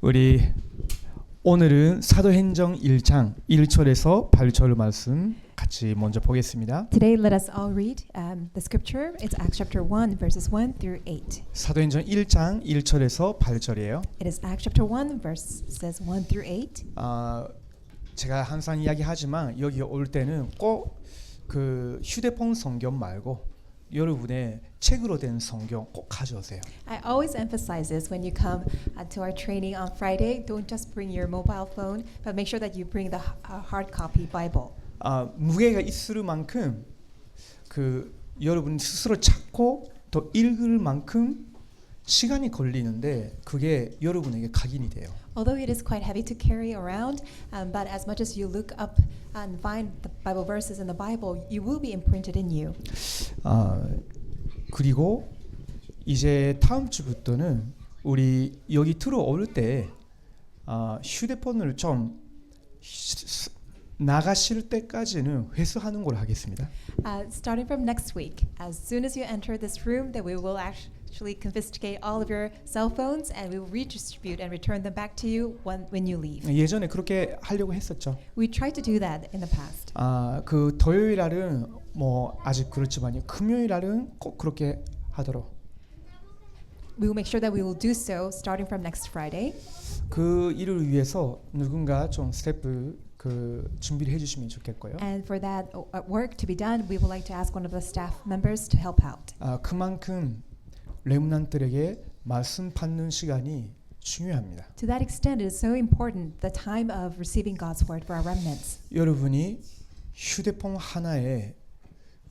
우리 오늘은 사도행전 1장 1절에서 8절 말씀 같이 먼저 보겠습니다. Today, let us all read the scripture. It's Acts chapter 1, verses 1 through 8. 사도행전 1장 1절에서 8절이에요. It is Acts chapter 1, verses 1 through 8. 제가 항상 이야기하지만 여기 올 때는 꼭 그 휴대폰 성경 말고 여러분의 책으로 된 성경 꼭 가져오세요. I always emphasize this when you come to our training on Friday. Don't just bring your mobile phone, but make sure that you bring the hard copy Bible. 무게가 있을 만큼 그 여러분 스스로 찾고 더 읽을 만큼 시간이 걸리는데 그게 여러분에게 각인이 돼요. Although it is quite heavy to carry around, but as much as you look up and find the Bible verses in the Bible, you will be imprinted in you. 그리고 이제 다음 주부터는 우리 여기 들어올 때 휴대폰을 좀 나가실 때까지는 회수하는 걸 하겠습니다. Starting from next week, as soon as you enter this room, that we will actually confiscate all of your cell phones and we will redistribute and return them back to you when you leave. 예전에 그렇게 하려고 했었죠. We tried to do that in the past. 그 토요일 날은 뭐 아직 그렇지만요. 금요일 날은 꼭 그렇게 하도록. We will make sure that we will do so starting from next Friday. 그 일을 위해서 누군가 좀 스태프 그 준비를 해주시면 좋겠고요. And for that work to be done, we would like to ask one of the staff members to help out. 그만큼 렘넌트들에게 말씀 받는 시간이 중요합니다. To that extent, it is so important the time of receiving God's word for our remnants. 여러분이 휴대폰 하나에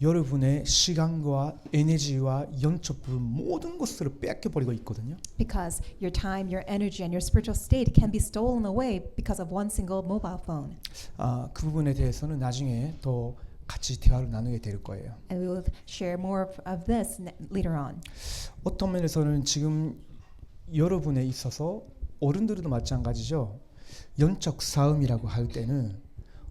여러분의 시간과 에너지와 영적 부분 모든 것을 뺏겨버리고 있거든요. Because your time, your energy, and your spiritual state can be stolen away because of one single mobile phone. 그 부분에 대해서는 나중에 더 같이 대화를 나누게 될 거예요. And we will share more of this later on. 어떤 면에서는 지금 여러분에 있어서 어른들도 마찬가지죠. 영적 싸움이라고 할 때는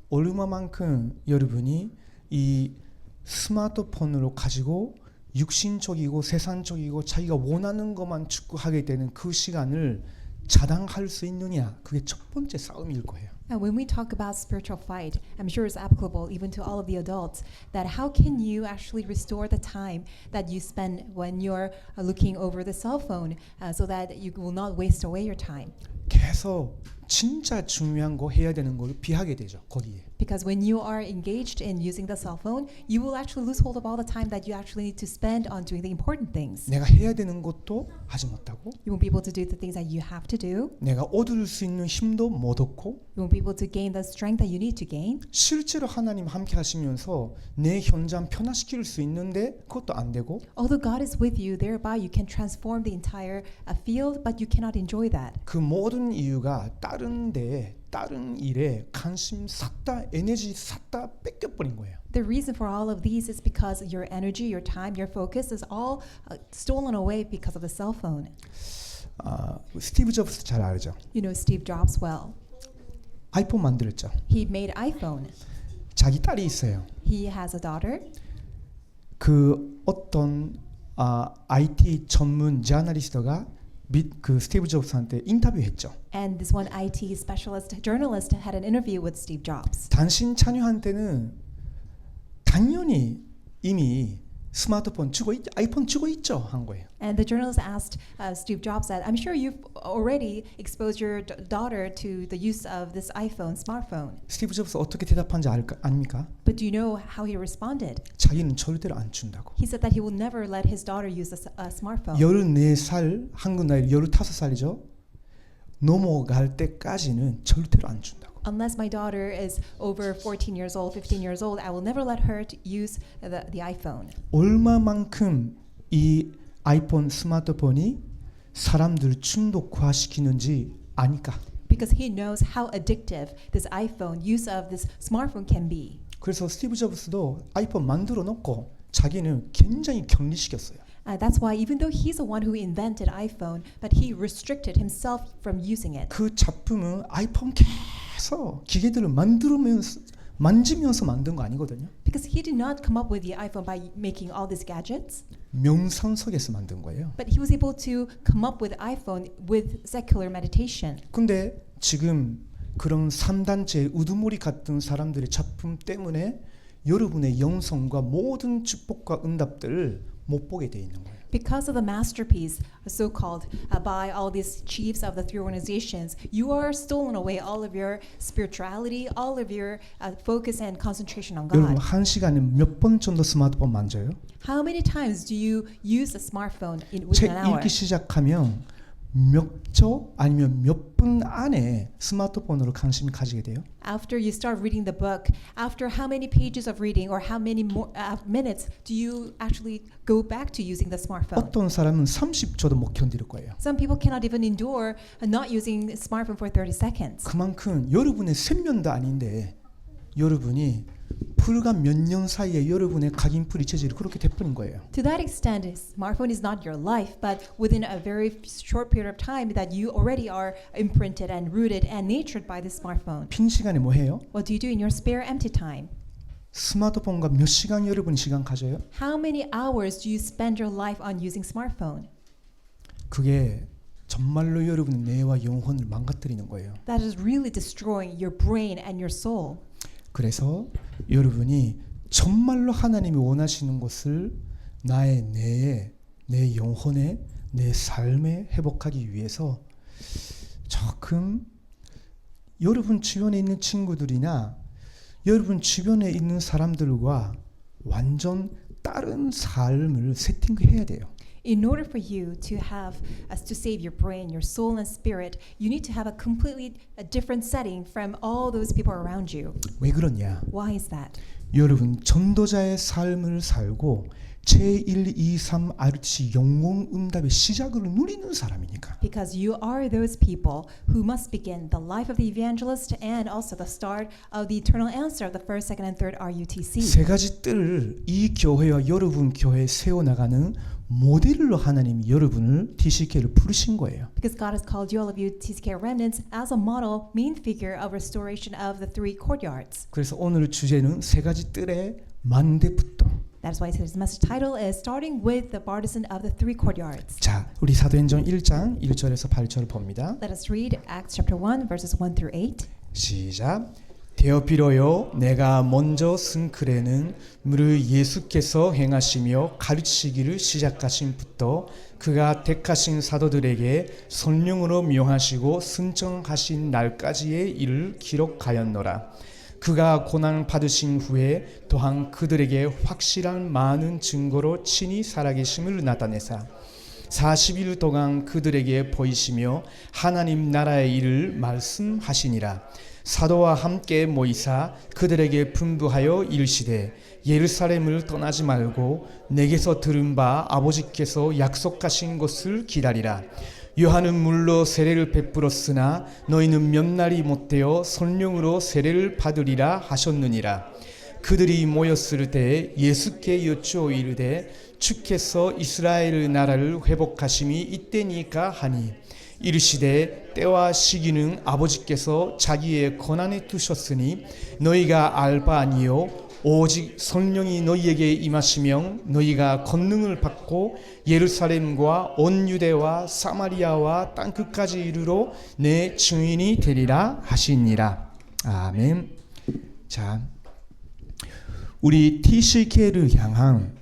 얼마만큼 여러분이 이 스마트폰으로 가지고 육신적이고 세상적이고 자기가 원하는 것만 추구하게 되는 그 시간을 자당할 수 있느냐, 그게 첫 번째 싸움일 거예요. And when we talk about spiritual fight, I'm sure it's applicable even to all of the adults, that how can you actually restore the time that you spend when you're looking over the cell phone so that you will not waste away your time? 계속 진짜 중요한 거 해야 되는 걸 피하게 되죠, 거기에. Because when you are engaged in using the cell phone, you will actually lose hold of all the time that you actually need to spend on doing the important things. 내가 해야 되는 것도 하지 못하고, You won't be able to do the things that you have to do. 내가 얻을 수 있는 힘도 못 얻고, You won't be able to gain the strength that you need to gain. 실제로 하나님 함께 하시면서 내 현장 변화시킬 수 있는데 그것도 안 되고, Although God is with you, thereby you can transform the entire field, but you cannot enjoy that. 그 모든 이유가 다른 데에 다른 일에 관심 싹다 에너지 싹다 뺏겨버린 거예요. The reason for all of these is because your energy, your time, your focus is all stolen away because of the cell phone. 스티브 잡스 잘 알죠? You know Steve Jobs well. 아이폰 만들었죠. He made iPhone. 자기 딸이 있어요. He has a daughter. 그 어떤 IT 전문 저널리스트가 그 스티브 잡스한테 인터뷰했죠. And this one IT specialist journalist had an interview with Steve Jobs. 당신 자녀한테는 당연히 이미 스마트폰 주고 아이폰 주고 있죠 한 거예요. And the journalist asked Steve Jobs that, I'm sure you've already exposed your daughter to the use of this iPhone, smartphone. 스티브 잡스 어떻게 대답한지 아닙니까? But do you know how he responded? 자기는 절대로 안 준다고. He said that he will never let his daughter use a smartphone. 14살 한국 나이 15살이죠. 넘어갈 때까지는 절대로 안 준다고. Unless my daughter is over 14 years old, 15 years old, I will never let her use the iPhone. 얼마만큼 이 아이폰 스마트폰이 사람들 중독화시키는지 아니까. Because he knows how addictive this iPhone, use of this smartphone can be. 그래서 스티브 잡스도 아이폰 만들어 놓고 자기는 굉장히 격리시켰어요. That's why even though he's the one who invented iPhone, but he restricted himself from using it. 그 작품은 아이폰 계속 기계들을 만지면서 만든 거 아니거든요. Because he did not come up with the iPhone by making all these gadgets. 명상석에서 만든 거예요. But he was able to come up with iPhone with secular meditation. 근데 지금 그런 3단체 우두머리 같은 사람들의 작품 때문에 여러분의 영성과 모든 축복과 응답들을 못 보게 돼 있는 거예요. Because of the masterpiece, so-called by all these chiefs of the three organizations, you are stolen away all of your spirituality, all of your focus and concentration on 여러분 God. 한 시간에 몇 번 정도 스마트폰 만져요? How many times do you use the smartphone within 책 an hour? 읽기 시작하면 몇 초 아니면 몇 분 안에 스마트폰으로 관심을 가지게 돼요? After you start reading the book, after how many pages of reading or how many more minutes do you actually go back to using the smartphone? 어떤 사람은 30초도 못 견딜 거예요. Some people cannot even endure not using smartphone for 30 seconds. 그만큼 여러분의 생명도 아닌데 여러분이 불과 몇 년 사이에 여러분의 각인풀이 체질이 그렇게 돼버린 거예요. To that extent, smartphone is not your life, but within a very short period of time that you already are imprinted and rooted and natured by the smartphone. 빈 시간에 뭐 해요? What do you do in your spare empty time? 스마트폰과 몇 시간 여러분 시간 가져요? How many hours do you spend your life on using smartphone? 그게 정말로 여러분의 뇌와 영혼을 망가뜨리는 거예요. That is really destroying your brain and your soul. 그래서 여러분이 정말로 하나님이 원하시는 것을 나의 뇌에, 내 영혼에, 내 삶에 회복하기 위해서 조금 여러분 주변에 있는 친구들이나 여러분 주변에 있는 사람들과 완전 다른 삶을 세팅해야 돼요. In order for you to have to save your brain, your soul and spirit, you need to have a completely different setting from all those people around you. 왜 그러냐? Why is that? 여러분 전도자의 삶을 살고 제1, 2, 3 RT 영웅 응답의 시작을 누리는 사람이니까. Because you are those people who must begin the life of the evangelist and also the start of the eternal answer of the first, second, and third RUTC. 세 가지 뜰을 이 교회와 여러분 교회에 세워나가는 모델로 하나님이 여러분을 TCK를 부르신 거예요. Because God has called you, all of you, TCK remnants, as a model, main figure of restoration of the three courtyards. 그래서 오늘 주제는 세 가지 뜰의 만대부터. That's why his message title is starting with the partisan of the three courtyards. 자, 우리 사도행전 1장 1절에서 8절을 봅니다. Let us read Acts chapter 1 verses 1 through 8. 시작. 데오피로요, 내가 먼저 쓴 글에는 무릇 예수께서 행하시며 가르치기를 시작하신부터 그가 택하신 사도들에게 성령으로 명하시고 선정하신 날까지의 일을 기록하였노라. 그가 고난 받으신 후에 또한 그들에게 확실한 많은 증거로 친히 살아계심을 나타내사 40일 동안 그들에게 보이시며 하나님 나라의 일을 말씀하시니라. 사도와 함께 모이사 그들에게 분부하여 이르시되 예루살렘을 떠나지 말고 내게서 들은 바 아버지께서 약속하신 것을 기다리라. 요한은 물로 세례를 베풀었으나 너희는 몇 날이 못되어 성령으로 세례를 받으리라 하셨느니라. 그들이 모였을 때 예수께 여쭈어 이르되 주께서 이스라엘 나라를 회복하심이 이때니까 하니 이르시되 때와 시기는 아버지께서 자기의 권한에 두셨으니 너희가 알 바 아니요 오직 성령이 너희에게 임하시면 너희가 권능을 받고 예루살렘과 온 유대와 사마리아와 땅끝까지 이르러 내 증인이 되리라 하시니라. 아멘. 자, 우리 TCK를 향한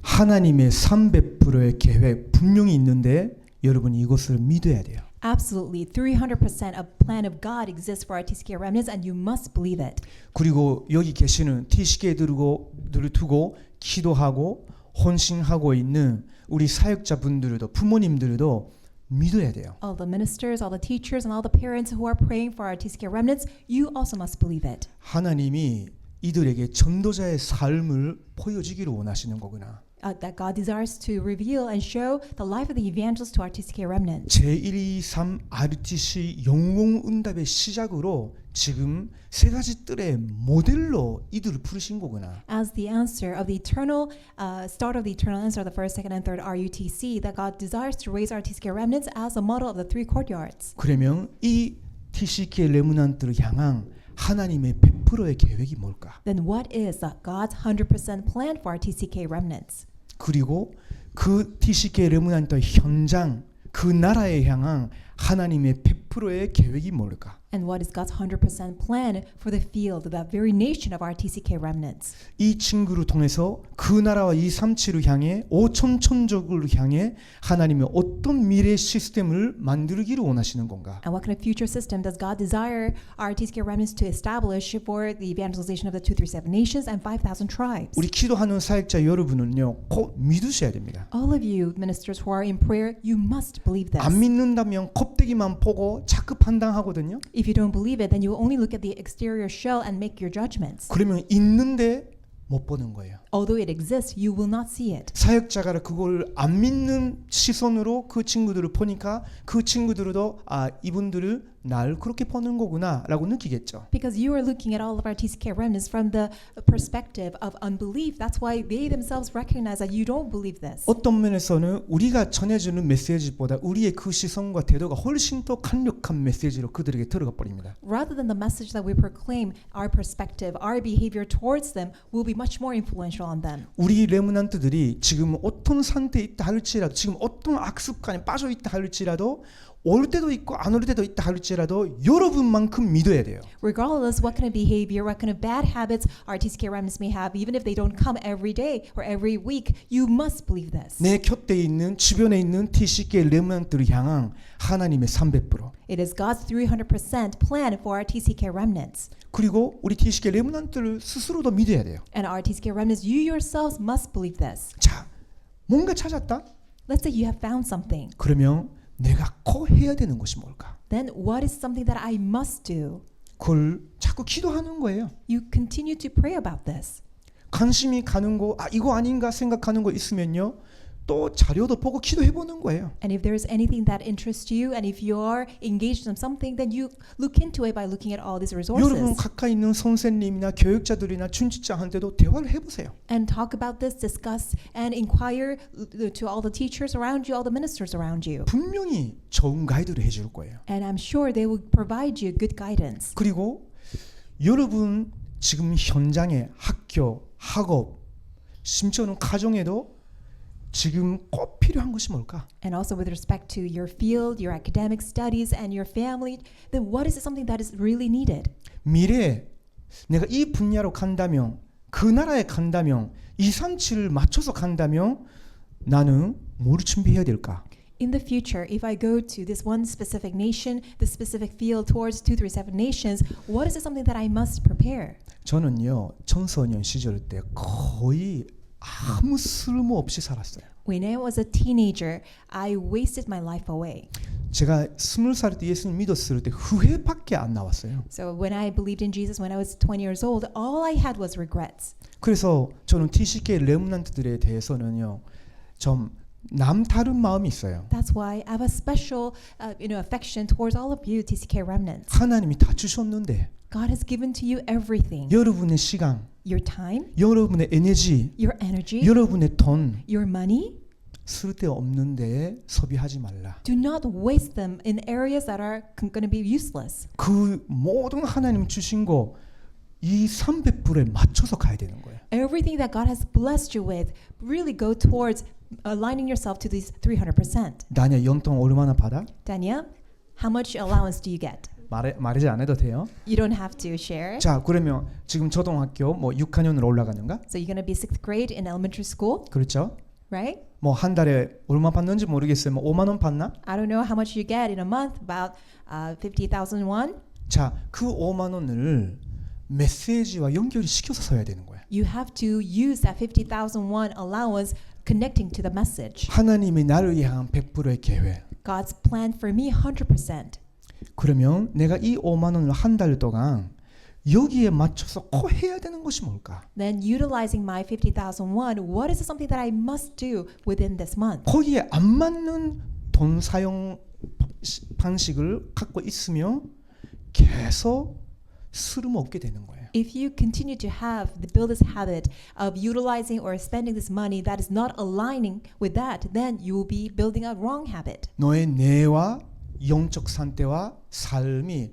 하나님의 300%의 계획 분명히 있는데 여러분 이것을 믿어야 돼요. Absolutely, 300% of plan of God exists for our TCK remnants, and you must believe it. 그리고 여기 계시는 TCK들을 두고 기도하고 헌신하고 있는 우리 사역자분들도 부모님들도 믿어야 돼요. All the ministers, all the teachers, and all the parents who are praying for our TCK remnants, you also must believe it. 하나님이 이들에게 전도자의 삶을 보여주기를 원하시는 거구나. That God desires to reveal and show the life of the evangelist to our TCK remnant. 제123 RTC 영웅응답의 시작으로 지금 세 가지 뜰의 모델로 이들을 부르신 거구나. As the answer of the eternal start of the eternal answer of the first, second, and third RUTC, that God desires to raise our TCK remnants as a model of the three courtyards. 그러면 이 TCK 레므넌트를 향한 하나님의 100%의 계획이 뭘까? Then what is God's 100% plan for our TCK remnants? 그리고 그 TCK 레므넌트 현장 그 나라에 향한 하나님의 100%의 계획이 뭘까? And what is God's 100% plan for the field, that very nation of our TCK remnants? 이 친구를 통해서 그 나라와 237을 향해 5천 천족을 향해 하나님의 어떤 미래 시스템을 만들기를 원하시는 건가? And what kind of future system does God desire our TCK remnants to establish for the evangelization of the 237 nations and 5,000 tribes? 우리 기도하는 사역자 여러분은요, 꼭 믿으셔야 됩니다. All of you ministers who are in prayer, you must believe this. 안 믿는다면 껍데기만 보고 자꾸 판단하거든요. If you don't believe it, then you will only look at the exterior shell and make your judgments. 그러면 있는데 못 보는 거예요. Although it exists, you will not see it. 사역자가 그걸 안 믿는 시선으로 그 친구들을 보니까 그 친구들도 이분들을 날 그렇게 보는 거구나라고 느끼겠죠. Because you are looking at all of our TCK remnants from the perspective of unbelief. That's why they themselves recognize that you don't believe this. 어떤 면에서는 우리가 전해주는 메시지보다 우리의 그 시선과 태도가 훨씬 더 강력한 메시지로 그들에게 들어가 버립니다. Rather than the message that we proclaim, our perspective, our behavior towards them will be much more influential on them. 우리 레므넌트들이 지금 어떤 상태에 있다 할지라도 지금 어떤 악습관에 빠져 있다 할지라도 올 때도 있고 안 올 때도 있다 할지라도 여러분만큼 믿어야 돼요. Regardless what kind of behavior, what kind of bad habits our TCK remnants may have, even if they don't come every day or every week, you must believe this. 내 곁에 있는 주변에 있는 TCK 레므넌트를 향한 하나님의 300%. It is God's 300% plan for our TCK remnants. 그리고 우리 TCK 레므넌트를 스스로도 믿어야 돼요. And our TCK remnants, you yourselves must believe this. 자, 뭔가 찾았다? Let's say you have found something. 그러면 내가 꼭 해야 되는 것이 뭘까? Then what is something that I must do? 그걸 자꾸 기도하는 거예요. You continue to pray about this. 관심이 가는 거, 이거 아닌가 생각하는 거 있으면요. 또 자료도 보고 기도해 보는 거예요. And if there's anything that interests you, and if you are engaged in something, then you look into it by looking at all these 여러분 resources. 가까이 있는 선생님이나 교육자들이나 준직자한테도 대화를 해보세요. And talk about this, discuss, and inquire to all the teachers around you, all the ministers around you. 분명히 좋은 가이드를 해줄 거예요. And I'm sure they will provide you good guidance. 그리고 여러분 지금 현장에 학교, 학업, 심지어는 가정에도 지금 꼭 필요한 것이 뭘까? And also with respect to your field, your academic studies, and your family, then what is something that is really needed? 미래에 내가 이 분야로 간다면 그 나라에 간다면 237을 맞춰서 간다면 나는 뭘 준비해야 될까? In the future, if I go to this one specific nation, this specific field towards 237 nations, what is it something that I must prepare? 저는요 청소년 시절 때 거의 아무 쓸모 없이 살았어요. When I was a teenager, I wasted my life away. 제가 20살 때 예수님 믿었을 때 후회밖에 안 나왔어요. So when I believed in Jesus when I was 20 years old, all I had was regrets. 그래서 저는 TCK 레므넌트들에 대해서는요 좀 남다른 마음이 있어요. That's why I have a special, affection towards all of you, TCK remnants. 하나님이 다 주셨는데 God has given to you everything. 여러분의 시간, Your time, 여러분의 에너지, your energy, 여러분의 돈 your money. 쓸데없는데 소비하지 말라. Do not waste them in areas that are going to be useless. 그 모든 하나님 주신 거 이 300불에 맞춰서 가야 되는 거예요. Everything that God has blessed you with, really go towards aligning yourself to these 300%. 나냐 연봉 얼마나 받아? Daniel, how much allowance do you get? 말하지 안 해도 돼요. You don't have to share. 자, 그러면 지금 초등학교 뭐 6학년으로 올라가는가? So you're going to be 6th grade in elementary school, 그렇죠? right? 뭐 한 달에 얼마 받는지 모르겠어요. 뭐 5만 원 받나? I don't know how much you get in a month, about 50,000 won. 자, 그 5만 원을 메시지와 연결이 시켜서 써야 되는 거예요. You have to use that 50,000 won allowance connecting to the message. 하나님이 나를 향한 100%의 계획. God's plan for me 100%. 그러면 내가 이 5만 원을 한 달 동안 여기에 맞춰서 꼭 해야 되는 것이 뭘까? Then utilizing my 50,000 won, what is something that I must do within this month? 거기에 안 맞는 돈 사용 방식을 갖고 있으면 계속 쓸모없게 되는 거예요. If you continue to build this habit of utilizing or spending this money that is not aligning with that, then you will be building a wrong habit. 너의 뇌와 영적 상태와 삶이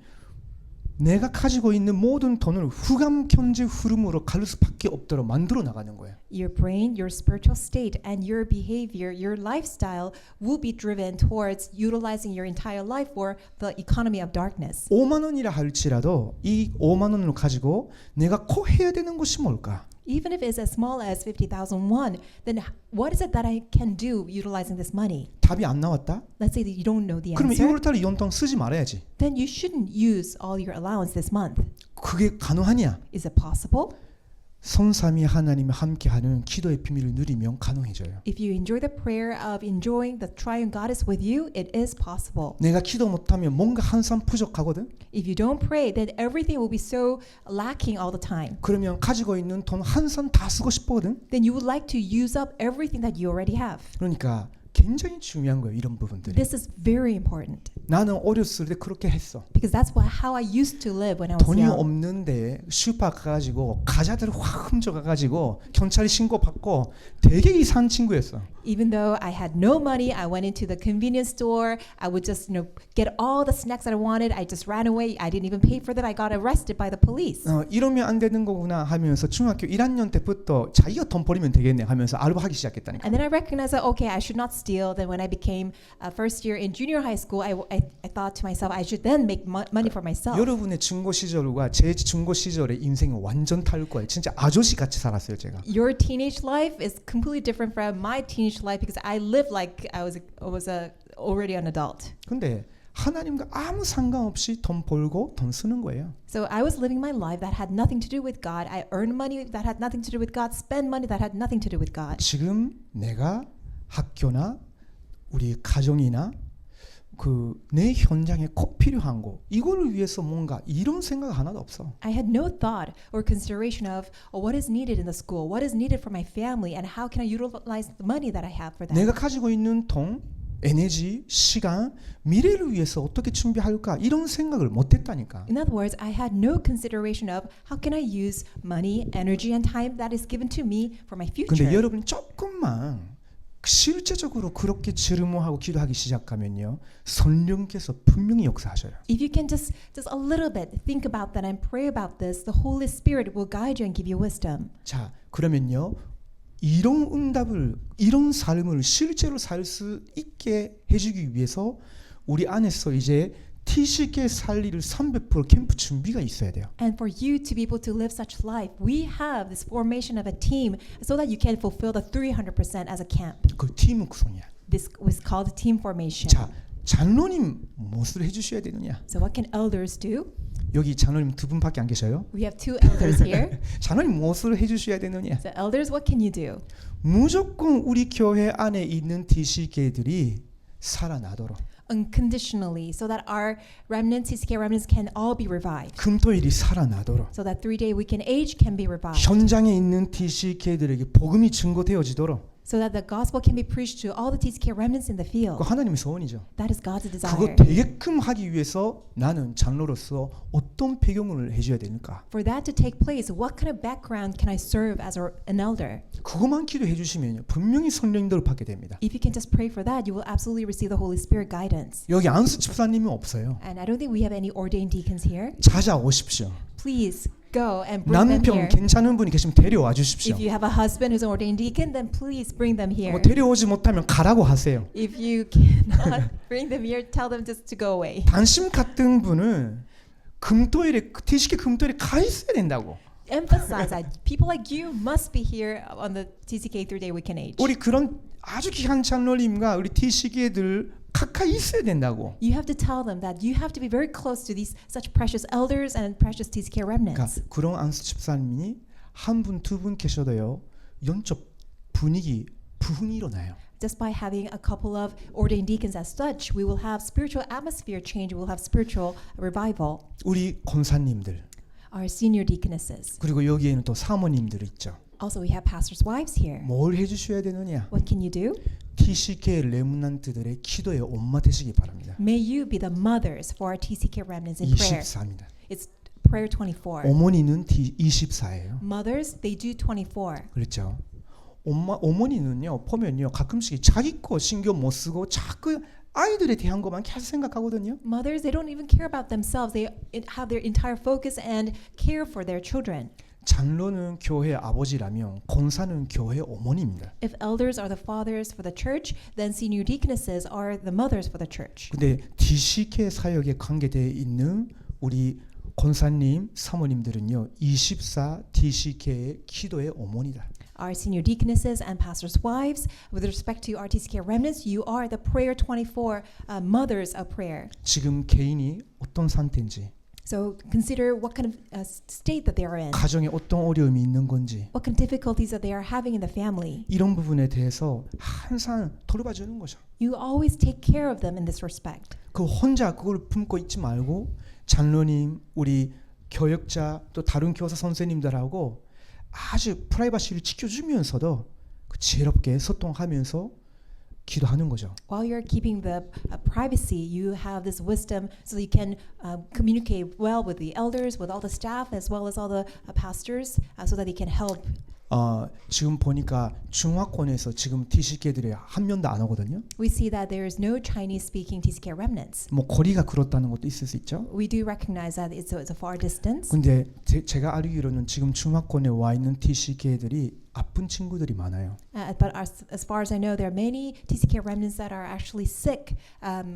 내가 가지고 있는 모든 돈을 후감 경제 흐름으로 갈 수밖에 없도록 만들어 나가는 거예요. Your brain, your spiritual state, and your behavior, your lifestyle will be driven towards utilizing your entire life for the economy of darkness. 5만 원이라 할지라도 이 5만 원을 가지고 내가 꼭 해야 되는 것이 뭘까? Even if it's as small as 50,000 won, then what is it that I can do utilizing this money? 답이 안 나왔다? Let's say that you don't know the 그러면 answer. 2월달에 연돈 쓰지 말아야지. Then you shouldn't use all your allowance this month. 그게 가능하냐? Is it possible? 성삼위 하나님이 함께하는 기도의 비밀을 누리면 가능해져요. If you enjoy the prayer of enjoying the triune God is with you, it is possible. 내가 기도 못하면 뭔가 항상 부족하거든. If you don't pray, then everything will be so lacking all the time. 그러면 가지고 있는 돈 항상 다 쓰고 싶거든. Then you would like to use up everything that you already have. 그러니까 굉장히 중요한 거예요. 이런 부분들이. This is very important 나는 어렸을 때 그렇게 했어. because that's how I used to live when I was 돈이 young. 없는데 슈퍼 가가지고 과자들을 확 훔쳐가가지고 경찰에 신고받고 되게 이상한 친구였어. Even though I had no money, I went into the convenience store. I would just, get all the snacks that I wanted. I just ran away. I didn't even pay for them. I got arrested by the police. 이러면 안 되는 거구나 하면서 중학교 1학년 때부터 자기가 돈 벌이면 되겠네 하면서 알바하기 시작했다니까. And then I recognized that, okay, I should not steal. Then when I became first year in junior high school, I thought to myself, I should then make money for myself. 여러분의 중고 시절과 제 중고 시절의 인생은 완전 다를 거예요. 진짜 아저씨 같이 살았어요, 제가. Your teenage life is completely different from my teenage life because I lived like I was already an adult. 근데 하나님과 아무 상관없이 돈 벌고 돈 쓰는 거예요. So I was living my life that had nothing to do with God. I earned money that had nothing to do with God. Spend money that had nothing to do with God. 지금 내가 학교나 우리 가정이나 내 현장에 꼭 필요한 거 이거를 위해서 뭔가 이런 생각 하나도 없어. I had no thought or consideration of what is needed in the school, what is needed for my family, and how can I utilize the money that I have for that. 내가 가지고 있는 돈, 에너지, 시간, 미래를 위해서 어떻게 준비할까 이런 생각을 못했다니까. In other words, I had no consideration of how can I use money, energy, and time that is given to me for my future. 근데 여러분 조금만 실제적으로 그렇게 질문하고 기도하기 시작하면요 성령께서 분명히 역사하셔요. If you can just a little bit think about that and pray about this, the Holy Spirit will guide you and give you wisdom. 자 그러면요 이런 응답을 이런 삶을 실제로 살 수 있게 해주기 위해서 우리 안에서 이제 TCK 살리를 300% 캠프 준비가 있어야 돼요. And for you to be able to live such life, we have this formation of a team so that you can fulfill the 300% as a camp. 그 팀은 구성이야. This was called team formation. 자 장로님 무엇을 해주셔야 되느냐? So what can elders do? 여기 장로님 두 분밖에 안 계셔요. We have two elders here. 장로님 무엇을 해주셔야 되느냐? So elders, what can you do? 무조건 우리 교회 안에 있는 TCK들이 살아나도록. Unconditionally, so that our remnants, TCK remnants, can all be revived. 금토일이 살아나도록. So that 3-day weekend age can be revived. 현장에 있는 TCK들에게 복음이 증거되어지도록. So that the gospel can be preached to all the TCK remnants in the field. 그거 하나님의 소원이죠. That is God's 그거 desire. 되게끔 하기 위해서 나는 장로로서 어떤 배경을 해줘야 되는가? For that to take place, what kind of background can I serve as an elder? 그것만 기도해 주시면요 분명히 성령님들을 받게 됩니다. If you can just pray for that, you will absolutely receive the Holy Spirit guidance. 여기 안수 집사님은 없어요. And I don't think we have any ordained deacons here. 찾아오십시오. Please go and bring them 남편 here. 괜찮은 분이 계시면 데려와 주십시오. If you have a husband who's an ordained deacon, then please bring them here. 데려오지 못하면 가라고 하세요. If you cannot bring them here, tell them just to go away. 당신 같은 분은 금토일에 TCK 금토일에 가 있어야 된다고. Emphasize that people like you must be here on the TCK 3-day weekend age. 우리 그런 아주 귀한 장로님과 우리 TCK들 가까이 있어야 된다고. You have to tell them that you have to be very close to these such precious elders and precious TCK remnants. 그러니까 그런 안수 집사님이 한 분, 두 분 계셔도요 영적 분위기 부흥이 일어나요. Just by having a couple of ordained deacons as such, we will have spiritual atmosphere change. We will have spiritual revival. 우리 권사님들 Our senior deaconesses. 그리고 여기에는 또 사모님들 있죠. Also, we have pastors' wives here. 뭘 해주셔야 되느냐? What can you do? TCK 레문난트들의 기도의 엄마 되시기 바랍니다. May you be the mothers for our TCK remnants in prayer. 24입니다. It's prayer 24. 어머니는 24예요. Mothers, they do 24. 그렇죠. 어머니는요 보면요 가끔씩 자기 거 신경 못 쓰고 자꾸 아이들에 대한 것만 계속 생각하거든요. Mothers, they don't even care about themselves. They have their entire focus and care for their children. 장로는 교회 아버지라면 권사는 교회 어머니입니다. If elders are the fathers for the church, then senior deaconesses are the mothers for the church. 근데 DCK 사역에 관계되어 있는 우리 권사님, 사모님들은요 24 DCK의 기도의 어머니다. Our senior deaconesses and pastors' wives, with respect to RTCK remnants, you are the prayer 24 mothers of prayer. 지금 개인이 어떤 상태인지, So consider what kind of state that they are in, 가정에 어떤 어려움이 있는 건지 what kind of difficulties that they are having in the family. 이런 부분에 대해서 항상 돌봐 주는 거죠. You always take care of them in this respect. 그 혼자 그걸 품고 있지 말고 장로님, 우리 교역자 또 다른 교사 선생님들하고 아주 프라이버시를 지켜주면서도 그 지혜롭게 소통하면서 기도하는 거죠. While you're keeping the privacy, you have this wisdom so that you can communicate well with the elders, with all the staff, as well as all the pastors, so that they can help. 지금 보니까 중화권에서 지금 DCK들이 한 명도 안 오거든요. We see that there is no Chinese-speaking TCK remnants. 뭐 거리가 그렇다는 것도 있을 수 있죠. We do recognize that it's a far distance. 근데 제가 알기로는 지금 중화권에 와 있는 DCK들이 아픈 친구들이 많아요. But as far as I know, there are many TCK remnants that are actually sick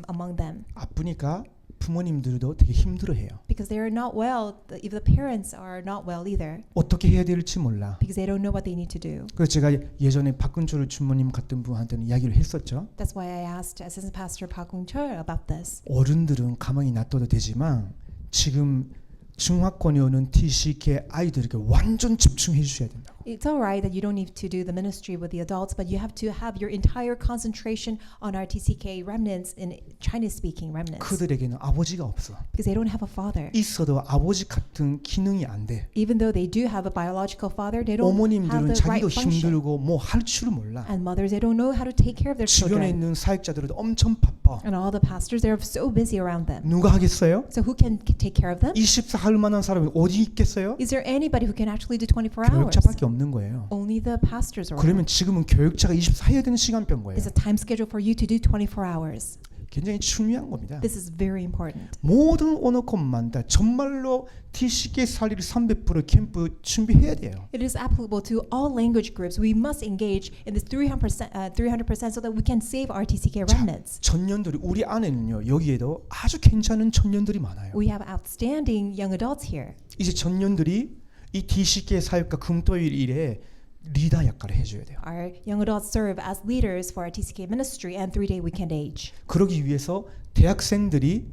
among them. 아프니까 부모님들도 되게 힘들어해요. Because they are not well, if the parents are not well either. 어떻게 해야 될지 몰라. Because they don't know what they need to do. 그래서 제가 예전에 박근철 주모님 같은 분한테는 이야기를 했었죠. That's why I asked Assistant Pastor Park Kung-chul about this. 어른들은 가만히 놔둬도 되지만 지금 중화권에 오는 DCK 아이들에게 완전 집중해 주셔야 된다고. It's all right that you don't need to do the ministry with the adults, but you have to have your entire concentration on our TCK remnants in Chinese-speaking remnants. 그들에게는 아버지가 없어. Because they don't have a father. 있어도 아버지 같은 기능이 안 돼. Even though they do have a biological father, they don't have 어머님들은 the right 자기도 function. 힘들고 뭐 할 줄을 몰라. And mothers, they don't know how to take care of their 주변에 children. 있는 사역자들도 엄청 바빠. And all the pastors, they're so busy around them. 누가 하겠어요? So who can take care of them? 24 할 만한 사람이 어디 있겠어요? Is there anybody who can actually do 24 hours? 교육자밖에 없는 거예요. Only the pastors are 그러면 around. 지금은 교육자가 24 해야 되는 시간표인 거예요. It's a time schedule for you to do 24 hours. 굉장히 중요한 겁니다. This is very important. 모든 언어권마다 정말로 DCK 살리를 300% 캠프 준비해야 돼요. It is applicable to all language groups. We must engage in this 300% so that we can save our TCK remnants. 청년들이 우리 안에는요. 여기에도 아주 괜찮은 청년들이 많아요. We have outstanding young adults here. 이제 청년들이 이 DCK 사역과 금토일 일에 리더 역할을 해줘야 돼요. Our young adults serve as leaders for our TCK ministry and 3-day weekend age. 그러기 위해서 대학생들이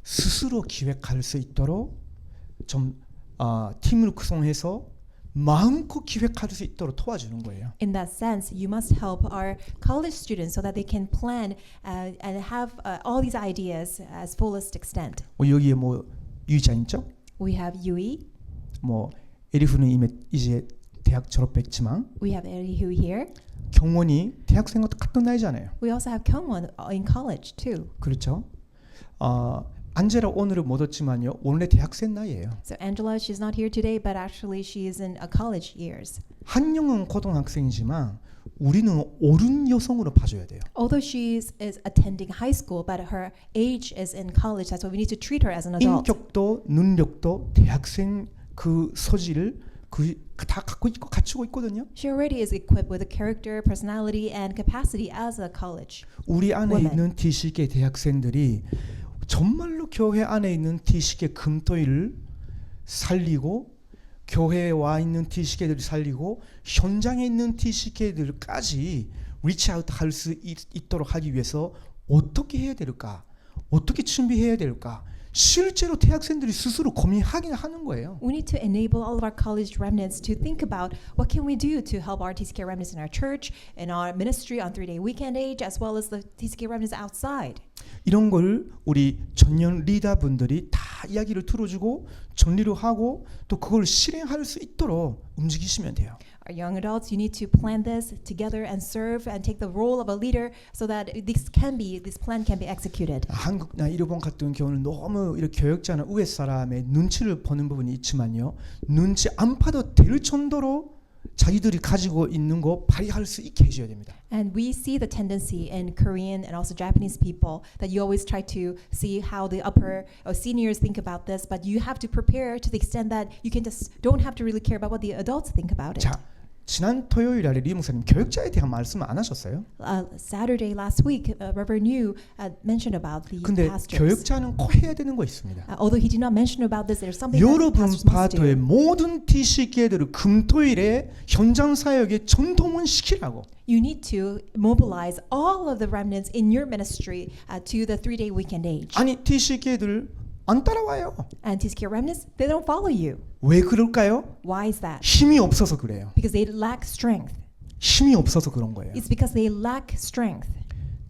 스스로 기획할 수 있도록 좀 팀을 구성해서 마음껏 기획할 수 있도록 도와주는 거예요. In that sense, you must help our college students so that they can plan and have all these ideas as fullest extent. 여기에 뭐 유이자 있죠? We have Yui, 뭐 에리프는 이제 대학 졸업했지만 we have Erihu here. 경원이 대학생과 같은 나이잖아요. We also have Kyungwon in college too. 그렇죠? 안젤라 오늘은 못 왔지만요. 원래 대학생 나이예요. So Angela, she's not here today, but actually she is in college years. 한영은 고등학생이지만 우리는 어른 여성으로 봐줘야 돼요. Although she is attending high school, but her age is in college, that's why we need to treat her as an adult. 인격도 능력도 대학생 그 소질을 다 갖추고 있거든요. She already is equipped with the character, personality, and capacity as a college. 우리 안에 woman. 있는 DCK 대학생들이 정말로 교회 안에 있는 DCK 금토일을 살리고 교회에 와 있는 DCK들을 살리고 현장에 있는 DCK들까지 리치아웃 할 수 있도록 하기 위해서 어떻게 해야 될까? 어떻게 준비해야 될까? 실제로 대학생들이 스스로 고민하긴 하는 거예요. We need to enable all of our college remnants to think about what can we do to help our TCK remnants in our church, in our ministry on 3-day weekend age, as well as the TCK remnants outside. 이런 걸 우리 전년 리더분들이 다 이야기를 들어주고 정리를 하고 또 그걸 실행할 수 있도록 움직이시면 돼요. Our young adults, you need to plan this together and serve and take the role of a leader so that this plan can be executed. 한국이나 일본 같은 경우는 너무 이렇게 교역자나 우회 사람의 눈치를 보는 부분이 있지만요. 눈치 안 봐도 될 정도로 자기들이 가지고 있는 거 발휘할 수 있게 해줘야 됩니다. And we see the tendency in Korean and also Japanese people that you always try to see how the upper or seniors think about this, but you have to prepare to the extent that you can just don't have to really care about what the adults think about it. 자, 지난 토요일 날에 리 목사님 교육자에 대한 말씀을 안 하셨어요? Saturday last week, Reverend Yu mentioned about the 근데 pastors. 교육자는 꼭 해야 되는 거 있습니다. Although he did not mention about this, there's something that 여러분 pastors must do. 파도의 모든 TC교회들을 금토일에 현장 사역에 전동원 시키라고. You need to mobilize all of the remnants in your ministry to the 3-day weekend age. 아니 TC교회들 안 따라와요. And TCK remnants, they don't follow you. 왜 그럴까요? Why is that? 힘이 없어서 그래요. Because they lack strength. 힘이 없어서 그런 거예요. It's because they lack strength.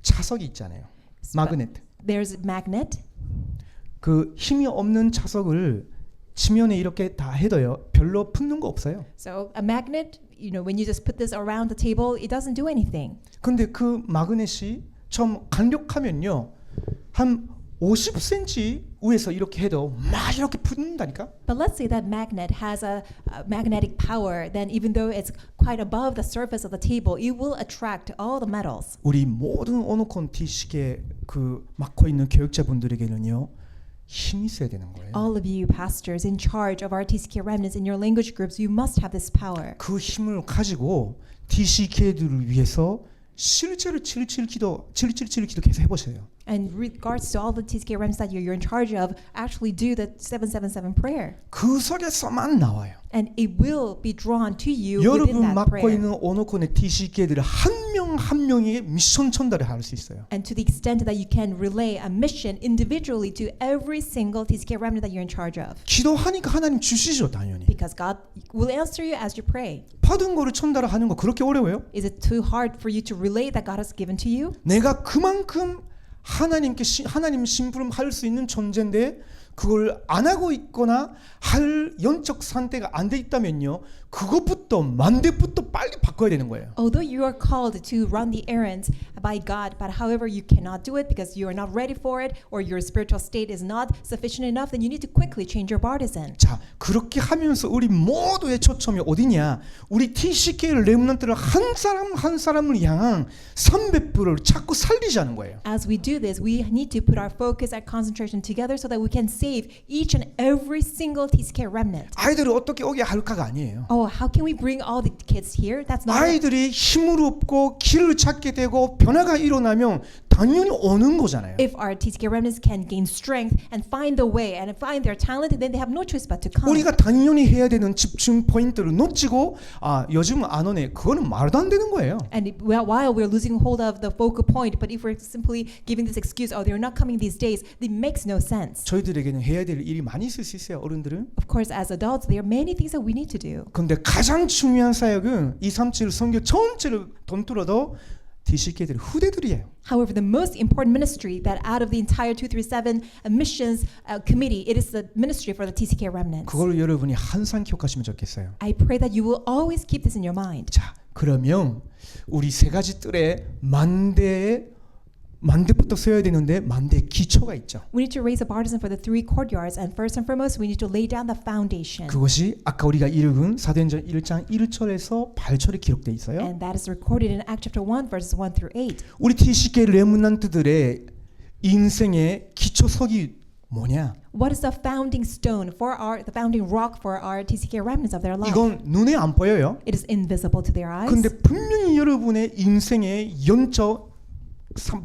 차석이 있잖아요. 마그넷. There's magnet. 그 힘이 없는 차석을 지면에 이렇게 다 해도요. 별로 붙는 거 없어요. So a magnet, you know, when you just put this around the table, it doesn't do anything. 근데 그 마그넷이 좀 강력하면요. 한 50cm 위에서 이렇게 해도 막 이렇게 붙는다니까. But let's say that magnet has a magnetic power, then even though it's quite above the surface of the table, it will attract all the metals. 우리 모든 오노콘 T식에 그 맡고 있는 교육자분들에게는요. 힘이 있어야 되는 거예요. All of you pastors in charge of our TCK remnants in your language groups, you must have this power. 그 힘을 가지고 TCK들을 위해서 실제로 777 기도 계속 해보세요. And regards to all the TCK remnants that you're in charge of, actually do the 777 prayer. 그 속에서만 나와요. And it will be drawn to you within 여러분 that 맡고 prayer. 있는 오노콘의 TCK들을 한 명 한 명에게 미션 전달을 할 수 있어요. And to the extent that you can relay a mission individually to every single TCK remnant that you're in charge of. 기도하니까 하나님 주시죠, 당연히. Because God will answer you as you pray. 받은 거를 전달하는 거 그렇게 어려워요? Is it too hard for you to relay that God has given to you? 내가 그만큼 하나님 심부름 할 수 있는 존재인데 그걸 안 하고 있거나 할 영적 상태가 안 돼 있다면요. 그것부터 만대부터 빨리 바꿔야 되는 거예요. Although you are called to run the errands by God, but however you cannot do it because you are not ready for it or your spiritual state is not sufficient enough, then you need to quickly change your partisan. 자, 그렇게 하면서 우리 모두의 초점이 어디냐? 우리 TCK 레몬트를 한 사람 한 사람을 향한 300불을 자꾸 살리자는 거예요. As we do this, we need to put our focus and concentration together so that we can save each and every single TCK remnant. 아이들을 어떻게 오게 할까가 아니에요. Oh, how can we bring all the kids here? That's not it. 아이들이 힘을 얻고 길을 찾게 되고 변화가 일어나면 당연히 오는 거잖아요. If our TCK remnants can gain strength and find the way and find their talent, then they have no choice but to come. 우리가 당연히 해야 되는 집중 포인트를 놓치고 요즘 안 오네. 그거는 말도 안 되는 거예요. And while we're losing hold of the focal point, but if we're simply giving this excuse, oh, they're not coming these days, it makes no sense. 저희들에게는 해야 될 일이 많이 있을 수 있어요. 어른들은. Of course, as adults, there are many things that we need to do. 근데 가장 중요한 사역은 237 선교 전체를 돈뚫어도 TCK들 후대들이에요. However, the most important ministry that out of the entire 237 missions committee, it is the ministry for the TCK remnants. 그걸 여러분이 항상 기억하시면 좋겠어요. I pray that you will always keep this in your mind. 자, 그러면 우리 세 가지 뜰에 만대부터 써야 되는데 만대의 기초가 있죠. We need to raise a partisan for the 3 courtyards, and first and foremost, we need to lay down the foundation. 그것이 아까 우리가 읽은 사도행전 1장 1절에서 8절에 기록돼 있어요. And that is recorded in Acts chapter 1, verses 1 through 8. 우리 TCK 레몬난트들의 인생의 기초석이 뭐냐? What is the founding stone the founding rock for our TCK remnants of their life? 이건 눈에 안 보여요. It is invisible to their eyes. 근데 분명히 여러분의 인생의 영적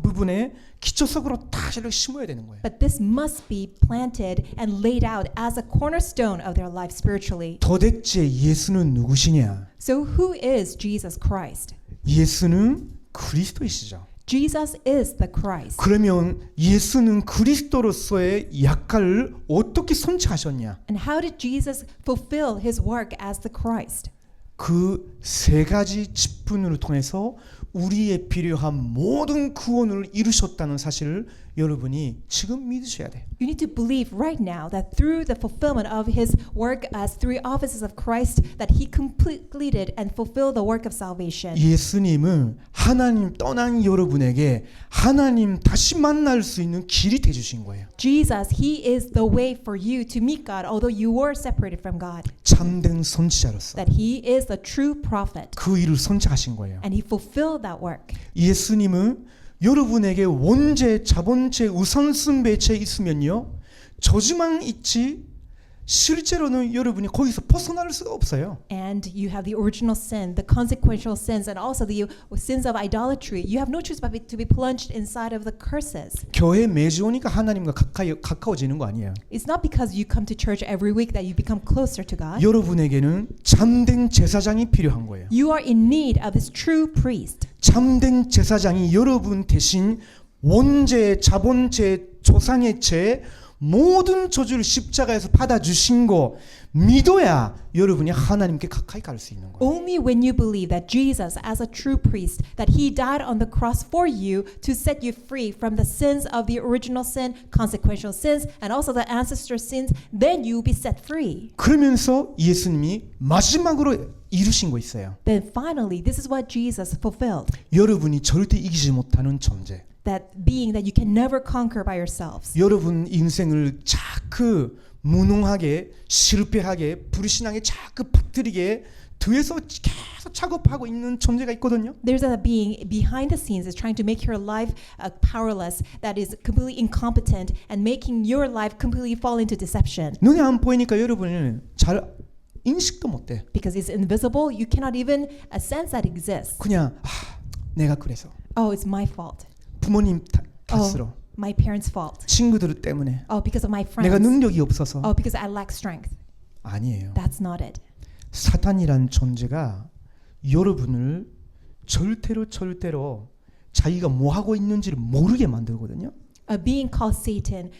부분에 기초석으로 다 이렇게 심어야 되는 거예요. But this must be planted and laid out as a cornerstone of their life spiritually. 도대체 예수는 누구시냐? So who is Jesus Christ? 예수는 그리스도이시죠. Jesus is the Christ. 그러면 예수는 그리스도로서의 역할을 어떻게 선택하셨냐? And how did Jesus fulfill his work as the Christ? 그 세 가지 직분을 통해서 우리의 필요한 모든 구원을 이루셨다는 사실을 여러분이 지금 믿으셔야 돼. You need to believe right now that through the fulfillment of his work as three offices of Christ, that he completed and fulfilled the work of salvation. 예수님은 하나님 떠난 여러분에게 하나님 다시 만날 수 있는 길이 돼 주신 거예요. Jesus, he is the way for you to meet God, although you were separated from God. 참된 선지자로서 That he is the true prophet, 그 일을 선택하신 거예요. and he fulfilled that work. 예수님은 여러분에게 원죄, 자본죄, 우선순배죄 있으면요, 저주만 있지 실제로는 여러분이 거기서 벗어날 수가 없어요. And you have the original sin, the consequential sins, and also the sins of idolatry. You have no choice but to be plunged inside of the curses. 교회 매주 오니까 하나님과 가까워지는 거 아니에요. It's not because you come to church every week that you become closer to God. 여러분에게는 참된 제사장이 필요한 거예요. You are in need of this true priest. 참된 제사장이 여러분 대신 원죄, 자본죄, 조상의 죄 모든 저주를 십자가에서 받아주신 거 믿어야 여러분이 하나님께 가까이 갈 수 있는 거예요. Only when you believe that Jesus, as a true priest, that he died on the cross for you to set you free from the sins of the original sin, consequential sins, and also the ancestor sins, then you will be set free. 그러면서 예수님이 마지막으로 이루신 거 있어요. Then finally, this is what Jesus fulfilled. 여러분이 절대 이기지 못하는 존재. That being that you can never conquer by yourselves. 여러분 인생을 자꾸 무능하게 실패하게 불신하게 자꾸 빠뜨리게 뒤에서 계속 작업하고 있는 존재가 있거든요. There's a being behind the scenes is trying to make your life powerless, that is completely incompetent and making your life completely fall into deception. 눈에 안 보이니까 여러분은 잘 인식도 못해. Because it's invisible, you cannot even sense that it exists. 그냥 내가 그래서 Oh, it's my fault. 부모님 탓으로 Oh, my parents' fault. 친구들 때문에 Oh, because of my 내가 friends. 능력이 없어서 Oh, because I lack strength. 아니에요. That's not it. 사탄이란 존재가 여러분을 절대로 자기가 뭐 하고 있는지를 모르게 만들거든요. A being called Satan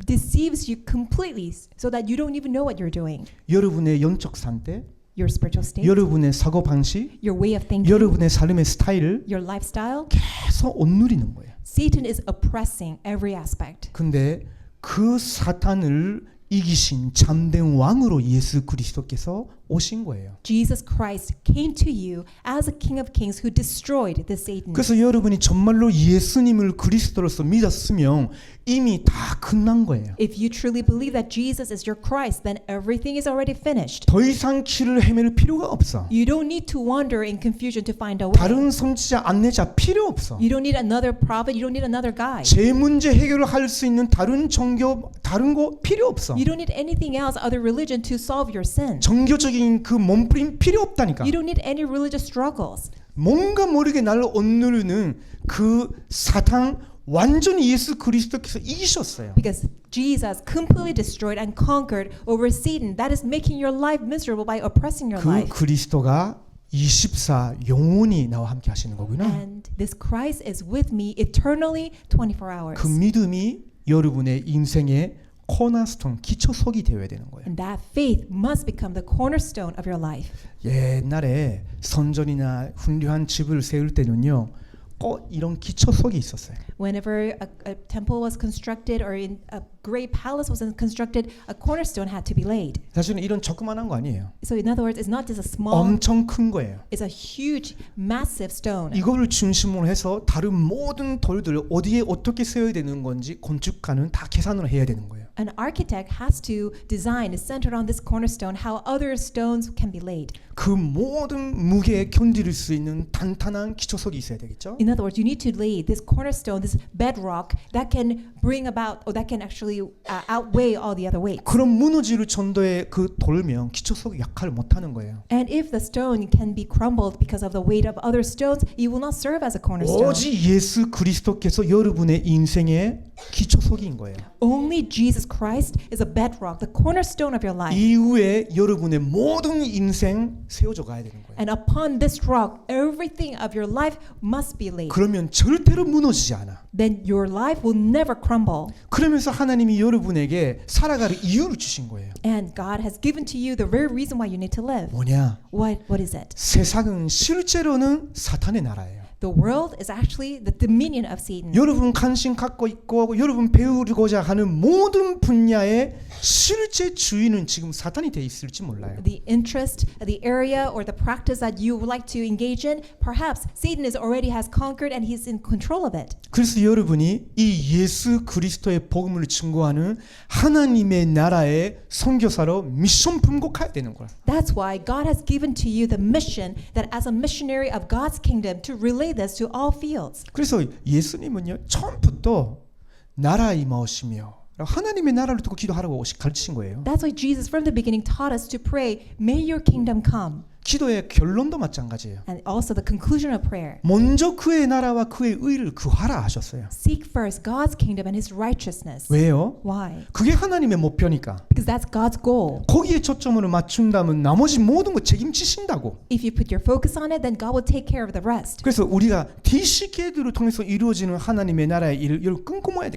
deceives you completely so that you don't even know what you're doing. 여러분의 영적 상태, Your spiritual state, 여러분의 사고 방식, your way of thinking, 여러분의 삶의 스타일을 your lifestyle. 계속 억누리는 거예요. Satan is oppressing every aspect. 근데 그 사탄을 이기신 참된 왕으로 예수 그리스도께서 오신 거예요. Jesus Christ came to you as a King of Kings who destroyed the Satan. 그래서 여러분이 정말로 예수님을 그리스도로서 믿었으면 이미 다 끝난 거예요. If you truly believe that Jesus is your Christ, then everything is already finished. 더 이상 길을 헤맬 필요가 없어. You don't need to wander in confusion to find a way. 다른 선지자 안내자 필요 없어. You don't need another prophet. You don't need another guide. 제 문제 해결을 할 수 있는 다른 종교, 다른 거 필요 없어. You don't need anything else, other religion, to solve your sin. 종교적인 그 몸부림 필요 없다니까. You don't need any religious struggles. 뭔가 모르게 나를 억누르는 그 사탄 완전히 예수 그리스도께서 이기셨어요. Because Jesus completely destroyed and conquered over Satan. That is making your life miserable by oppressing your 그 life. 그리스도가 24 영원히 나와 함께 하시는 거구나. And this Christ is with me eternally 24 hours. 그 믿음이 여러분의 인생의 코너스톤 기초석이 되어야 되는 거예요. And that faith must become the cornerstone of your life. 옛날에 선전이나 훌륭한 집을 세울 때는요, 꼭 이런 기초석이 있었어요. Whenever a temple was constructed or in a great palace was constructed, a cornerstone had to be laid. 사실은 이런 조그만한 거 아니에요. So in other words, it's not just a small, 엄청 큰 거예요. it's a huge, massive stone. 이거를 중심으로 해서 다른 모든 돌들 어디에 어떻게 세워야 되는 건지 건축가는 다 계산을 해야 되는 거예요. An architect has to design, centered on this cornerstone, how other stones can be laid. 그 모든 무게에 견딜 수 있는 단단한 기초석이 있어야 되겠죠? In other words, you need to lay this cornerstone, this bedrock that can bring about, or that can actually outweigh all the other weights. 그런 무너지를 전도에 그 돌면 기초석이 약할 못하는 거예요. And if the stone can be crumbled because of the weight of other stones, it will not serve as a cornerstone. 오직 예수 그리스도께서 여러분의 인생의 기초석인 거예요. Only Jesus Christ is a bedrock, the cornerstone of your life. 이후에 여러분의 모든 인생 세워져 가야 되는 거예요. And upon this rock, everything of your life must be laid. 그러면 절대로 무너지지 않아. Then your life will never crumble. 그러면서 하나님이 여러분에게 살아갈 이유를 주신 거예요. And God has given to you the very reason why you need to live. 뭐냐? What is it? 세상은 실제로는 사탄의 나라예요. The world is actually the dominion of Satan. 여러분 관심 갖고 있고 여러분 배우고자 하는 모든 분야의 실제 주인은 지금 사탄이 돼 있을지 몰라요. The interest, the area, or the practice that you would like to engage in, perhaps Satan already has conquered and he's in control of it. 그래서 여러분이 이 예수 그리스도의 복음을 증거하는 하나님의 나라의 선교사로 미션 분곡해야 되는 거야. That's why God has given to you the mission that as a missionary of God's kingdom to relay this to all fields. 그래서 예수님은요 처음부터 나라 임하시며 하나님의 나라를 두고 기도하라고 가르치신 거예요. That's why Jesus from the beginning taught us to pray, may your kingdom come. 기도의 결론도 마찬가지예요. And also the conclusion of prayer. 먼저 그의 나라와 그의 의를 구하라 하셨어요. Seek first God's kingdom and his righteousness. 왜요? Why? 그게 하나님의 목표니까. Because that's God's goal. 거기에 초점을 맞춘다면 나머지 모든 거 책임지신다고. If you put your focus on it, then God will take care of the rest. 그래서 우리가 DC계들을 통해서 이루어지는 하나님의 나라의 일을 꿈꿔야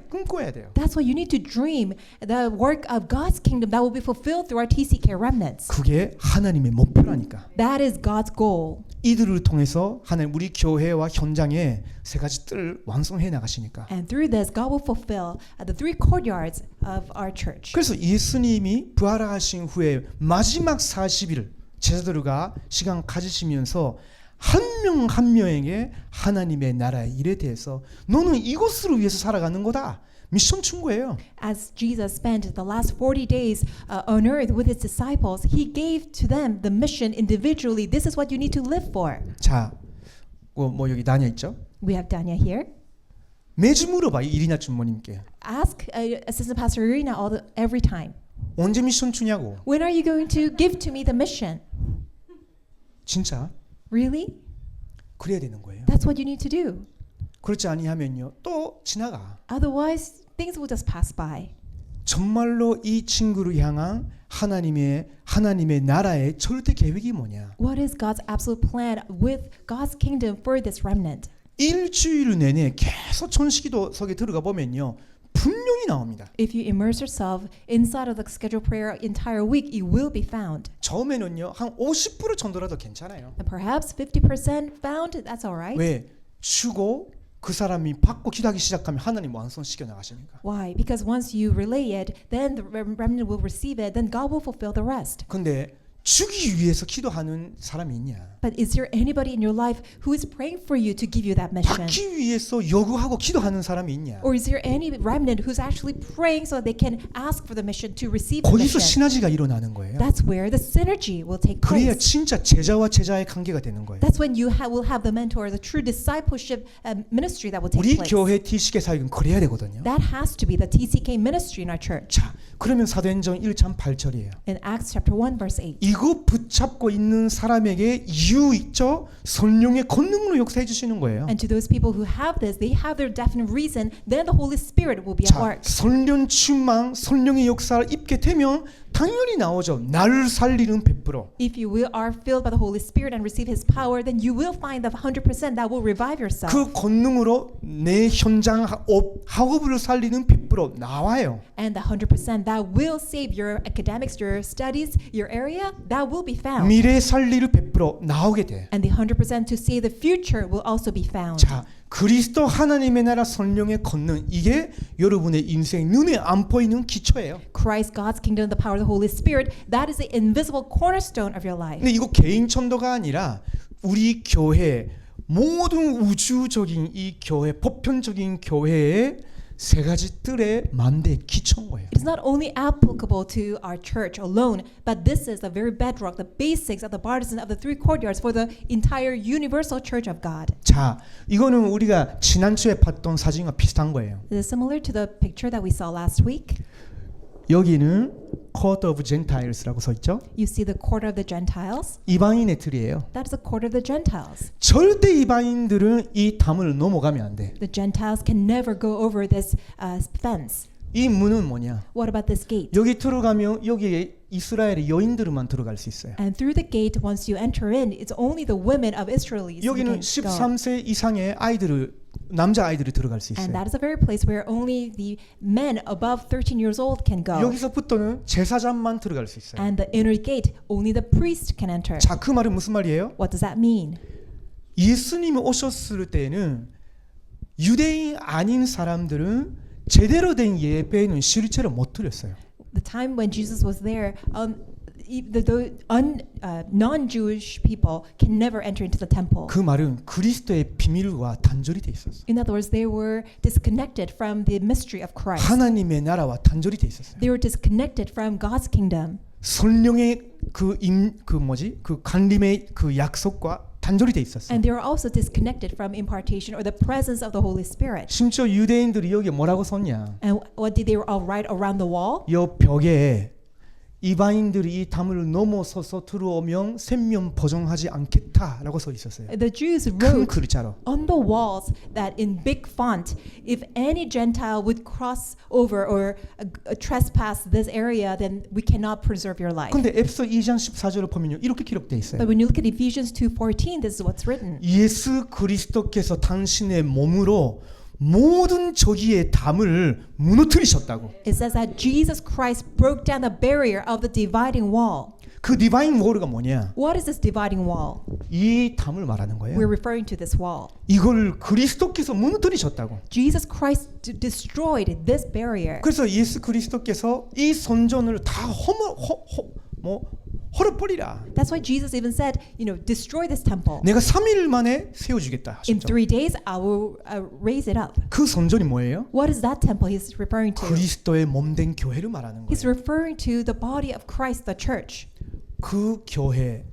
돼요. That's why you need to dream the work of God's kingdom that will be fulfilled through our TCK remnants. 그게 하나님의 목표라니까. That is God's goal. 이들을 통해서 하나님 우리 교회와 현장에 세 가지 뜰을 완성해 나가시니까. And through this, God will fulfill the three courtyards of our church. 그래서 예수님이 부활하신 후에 마지막 40일 제자들과 시간 가지시면서 한 명 한 명에게 하나님의 나라의 일에 대해서 너는 이것을 위해서 살아가는 거다. 미션 준 거예요. As Jesus spent the last 40 days on earth with his disciples, he gave to them the mission individually. This is what you need to live for. 자, 뭐 여기 다녀 있죠? We have Danya here. 매주 물어봐 이리나 주모님께. Ask Assistant Pastor Irina every time. 언제 미션 주냐고. When are you going to give to me the mission? 진짜 Really? 그래야 되는 거예요. That's what you need to do. 그렇지 아니하면요 또 지나가. Otherwise, things will just pass by. 정말로 이 친구를 향한 하나님의 나라의 절대 계획이 뭐냐? What is God's absolute plan with God's kingdom for this remnant? 일주일 내내 계속 천식기도 속에 들어가 보면요 분명히 나옵니다. If you immerse yourself inside of the scheduled prayer entire week, it will be found. 처음에는요 한 50% 정도라도 괜찮아요. And perhaps 50% found, that's all right. 왜? 주고 그 사람이 받고 기도하기 시작하면 하나님 완성시켜 나가시니까. Why? Because once you relay it, then the remnant will receive it, then God will fulfill the rest. 근데 주기 위해서 기도하는 사람이 있냐? But is there anybody in your life who is praying for you to give you that mission? 받기 위해서 요구하고 기도하는 사람이 있냐? Or is there any remnant who's actually praying so that they can ask for the mission to receive the 거기서 mission? 시너지가 일어나는 거예요. That's where the synergy will take 그래야 place. 진짜 제자와 제자의 관계가 되는 거예요. That's when you will have the mentor, the true discipleship ministry that will take 우리 place. 교회 TCK 사역은 그래야 되거든요. That has to be the TCK ministry in our church. 자, 그러면 사도행전 1장 8절이에요. In Acts chapter 1 verse 8. 이거 붙잡고 있는 사람에게 이유 있죠? 성령의 권능으로 역사해 주시는 거예요. And to those people who have this, they have their definite reason, then the Holy Spirit will be at 자, work. 성령 충만, 성령의 역사를 입게 되면 당연히 나오죠. 나를 살리는 100%. If you are filled by the Holy Spirit and receive His power, then you will find the 100% that will revive yourself. 그 권능으로 내 현장 학업을 살리는 100% 나와요. And the 100% that will save your academics, your studies, your area, that will be found. 미래 살리를 100% 나오게 돼. And the 100% to save the future will also be found. 자, 그리스도 하나님의 나라 성령의 권능 이게 여러분의 인생 눈에 안 보이는 기초예요. Christ, God's kingdom, the power of the Holy Spirit, that is the invisible cornerstone of your life. 근데 이거 개인 천도가 아니라 우리 교회 모든 우주적인 이 교회 보편적인 교회의 세 가지 뜰의 만대 기초인 거예요. It is not only applicable to our church alone, but this is the very bedrock, the basics of the partisan of the three courtyards for the entire universal church of God. 자, 이거는 우리가 지난주에 봤던 사진과 비슷한 거예요. This is similar to the picture that we saw last week. 여기는 Court of Gentiles라고 써 있죠. You see the court of the Gentiles. 이방인의 틀이에요. That is the court of the Gentiles. 절대 이방인들은 이 담을 넘어가면 안 돼. The Gentiles can never go over this fence. 이 문은 뭐냐? What about this gate? 여기 들어가면 여기에 이스라엘의 여인들만 들어갈 수 있어요. And through the gate, once you enter in, it's only the women of Israelis who 여기는 can go. 13세 이상의 남자 아이들이 들어갈 수 And 있어요. that is a very place where only the men above 13 years old can go. 여기서부터는 제사장만 들어갈 수 있어요. And the inner gate, only the priest can enter. 자, 그 말은 무슨 말이에요? What does that mean? 예수님이 오셨을 때는 유대인 아닌 사람들은 제대로 된 예배는 실제로 못 드렸어요. The time when Jesus was there, non-Jewish people can never enter into the temple. 그 말은 그리스도의 비밀과 단절이 돼 있었어요. In other words, they were disconnected from the mystery of Christ. 하나님의 나라와 단절이 돼 있었어요. They were disconnected from God's kingdom. 성령의 그 간림의 그 약속과 단절이 돼 있었어요. And they were also disconnected from impartation or the presence of the Holy Spirit. 심지어 유대인들이 여기 뭐라고 썼냐? And what did they all write around the wall? 이 벽에 이방인들이 이 담을 넘어서서 들어오면 생명 보존하지 않겠다라고 써 있었어요. The Jews 큰 wrote 글자로. on the walls that in big font, if any Gentile would cross over or trespass this area, then we cannot preserve your life. 근데 에베소 2장 14절을 보면요. 이렇게 기록되어 있어요. But when you look at Ephesians 2:14, this is what's written. 예수 그리스도께서 당신의 몸으로 모든 저기의 담을 무너뜨리셨다고. It says that Jesus Christ broke down the barrier of the dividing wall. 그 디바인 워르가 뭐냐? What is this dividing wall? 이 담을 말하는 거예요. We're referring to this wall. 이걸 그리스도께서 무너뜨리셨다고. Jesus Christ destroyed this barrier. 그래서 예수 그리스도께서 이 선전을 다 헐어버리라. That's why Jesus even said, destroy this temple. 내가 3일 만에 세워주겠다. In 하셨죠. 3 days, I will raise it up. 그 선전이 뭐예요? What is that temple he's referring to? 그리스도의 몸된 교회를 말하는 He's 거예요. referring to the body of Christ, the church. 그 교회에는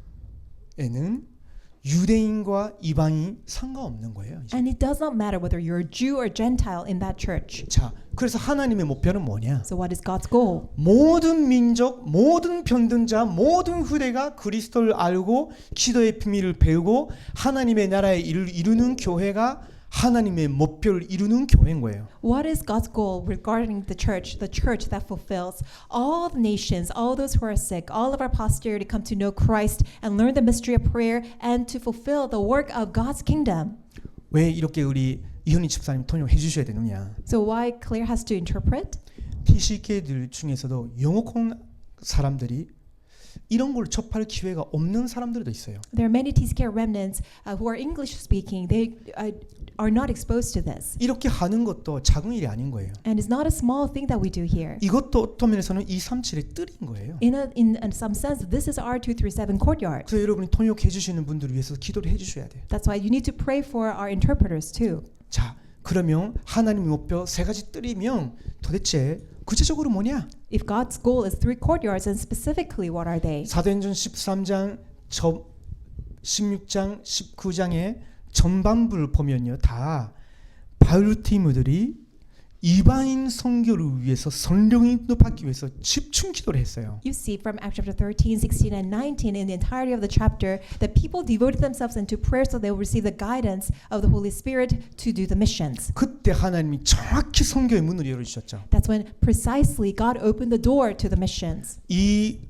유대인과 이방인 상관없는 거예요. 이제. And it does not matter whether you're a Jew or Gentile in that church. 자, 그래서 하나님의 목표는 뭐냐? So what is God's goal? 모든 민족, 모든 변든자, 모든 후대가 그리스도를 알고 기도의 비밀을 배우고 하나님의 나라의 일을 이루는 교회가 하나님의 목표를 이루는 교회인 거예요. What is God's goal regarding the church that fulfills all the nations, all those who are sick, all of our posterity come to know Christ and learn the mystery of prayer and to fulfill the work of God's kingdom. 왜 이렇게 우리 이현희 집사님 통역해 주셔야 되느냐? So why Claire has to interpret? TCK들 중에서도 영어권 사람들이 이런 걸 접할 기회가 없는 사람들도 있어요. There are many TCK remnants who are English speaking. They are not exposed to this. 이렇게 하는 것도 작은 일이 아닌 거예요. And it's not a small thing that we do here. 이것도 어떤 면에서는 237의 뜰인 거예요. In some sense, this is our 237 courtyard. 그래서 여러분이 통역해 주시는 분들을 위해서 기도를 해 주셔야 돼요. That's why you need to pray for our interpreters too. 자, 그러면 하나님의 목표 세 가지 뜰이면 도대체 구체적으로 뭐냐? If God's goal is 3 courtyards, then specifically what are they? 사도행전 13장, 16장, 19장의 전반부를 보면요, 다 바울 디모들이 이방인 선교를 위해서 성령을 받기 위해서 집중 기도를 했어요. You see from Acts chapter 13, 16, and 19 in the entirety of the chapter that people devoted themselves into prayer so they will receive the guidance of the Holy Spirit to do the missions. 그때 하나님이 정확히 선교의 문을 열어주셨죠. That's when precisely God opened the door to the missions. 이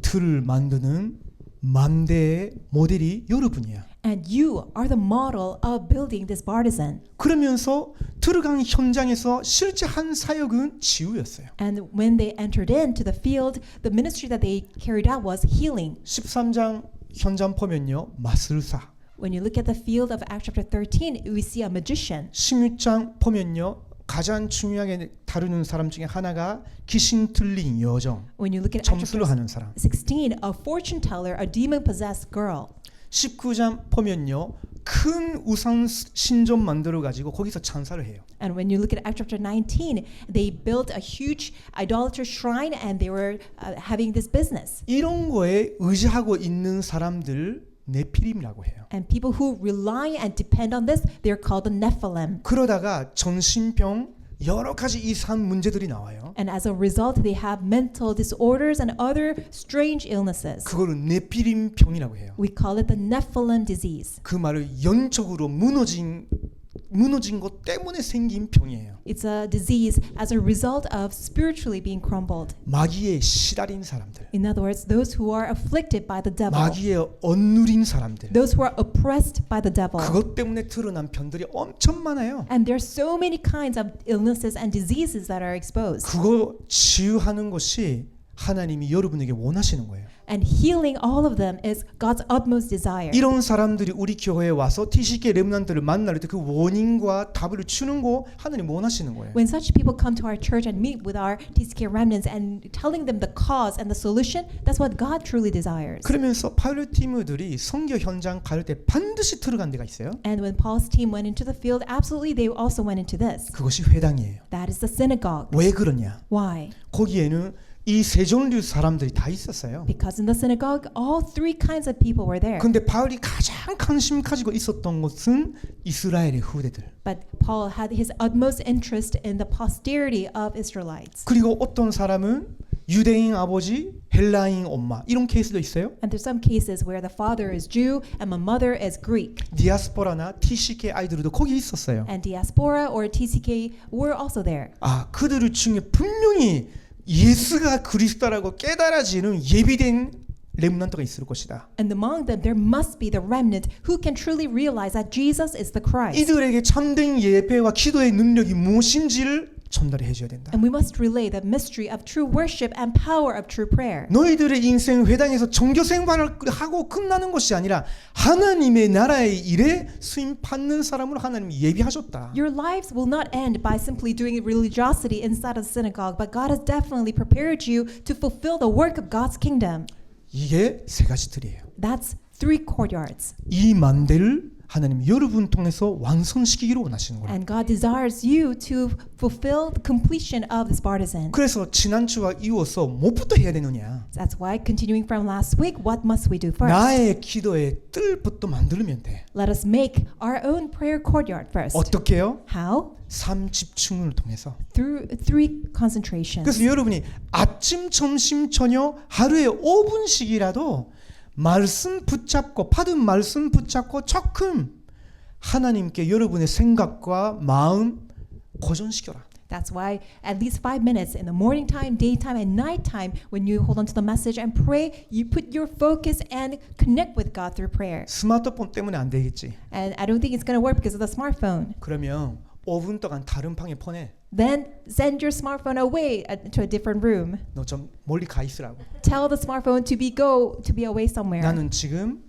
틀을 만드는 만대의 모델이 여러분이야. And you are the model of building this partisan. 그러면서 들어간 현장에서 실제 한 사역은 치유였어요. And when they entered into the field, the ministry that they carried out was healing. 13장 현장 보면요, 마술사. When you look at the field of Acts chapter 13, we see a magician. 16장 보면요, 가장 중요하게 다루는 사람 중에 하나가 귀신 들린 여정, When you look at Acts 점수를 chapter 하는 사람. 16, a fortune teller, a demon-possessed girl. 19장 보면요, 큰 우상 신전 만들어 가지고 거기서 찬사를 해요. And when you look at Acts chapter 19, they built a huge idolater shrine and they were having this business. 이런 거에 의지하고 있는 사람들 네피림이라고 해요. And people who rely and depend on this, they're called the Nephilim. 그러다가 정신병 여러 가지 이상한 문제들이 나와요. And as a result, they have mental disorders and other strange illnesses. 그거를 네피림 병이라고 해요. We call it the Nephilim disease. 그 말을 영적으로 무너진 것 때문에 생긴 병이에요. It's a disease as a result of spiritually being crumbled. 마귀에 시달린 사람들, In other words, those who are afflicted by the devil, 마귀에 억누린 사람들, those who are oppressed by the devil. 그것 때문에 드러난 병들이 엄청 많아요. And there's so many kinds of illnesses and diseases that are exposed. 그거 치유하는 것이 하나님이 여러분에게 원하시는 거예요. And healing all of them is God's utmost desire. 이런 사람들이 우리 교회에 와서 TCK 렘넌트를 만날 때 그 원인과 답을 주는 거 하나님 원하시는 거예요. When such people come to our church and meet with our TCK remnants and telling them the cause and the solution, that's what God truly desires. 그러면서 파울의 팀들이 선교 현장 갈 때 반드시 들어간 데가 있어요. And when Paul's team went into the field, absolutely they also went into this. 그것이 회당이에요. That is the synagogue. 왜 그러냐? Why? 거기에는 이 세 종류 사람들이 다 있었어요. Because in the synagogue, all three kinds of people were there. 근데 바울이 가장 관심 가지고 있었던 것은 이스라엘의 후대들. But Paul had his utmost interest in the posterity of Israelites. 그리고 어떤 사람은 유대인 아버지, 헬라인 엄마 이런 케이스도 있어요. And there's some cases where the father is Jew and the mother is Greek. 디아스포라나 TCK 아이들도 거기 있었어요. And diaspora or TCK were also there. 아, 그들 중에 분명히 예수가 그리스도라고 깨달아지는 예비된 렘넌트가 있을 것이다. And among them there must be the remnant who can truly realize that Jesus is the Christ. 이들에게 참된 예배와 기도의 능력이 무엇인지를 전달해 해줘야 된다. And we must relay the mystery of true worship and power of true prayer. 너희들의 인생 회당에서 종교 생활을 하고 끝나는 것이 아니라 하나님의 나라의 일에 수임 받는 사람으로 하나님이 예비하셨다. Your lives will not end by simply doing religiosity inside of the synagogue, but God has definitely prepared you to fulfill the work of God's kingdom. 이게 세 가지 틀이에요. That's 3 courtyards. 이 만대를 하나님 여러분 통해서 완성시키기를 원하시는 거예요. And God desires you to fulfill the completion of this partisan. 그래서 지난주와 이어서 뭐부터 해야 되느냐? That's why, continuing from last week, what must we do first? 나의 기도의 뜰부터 만들면 돼. Let us make our own prayer courtyard first. 어떻게요? How? 3집중을 통해서. Through 3 concentrations. 그래서 여러분이 아침, 점심, 저녁 하루에 5분씩이라도 말씀 붙잡고 받은 말씀 붙잡고 조금 하나님께 여러분의 생각과 마음 고정시켜라. That's why at least 5 minutes in the morning time, daytime, and nighttime, when you hold on to the message and pray, you put your focus and connect with God through prayer. 스마트폰 때문에 안 되겠지. And I don't think it's going to work because of the smartphone. 그러면 5분 동안 다른 방에 보내. Then send your smartphone away to a different room. 너 좀 멀리 가 있으라고. Tell the smartphone to be away somewhere. 나는 지금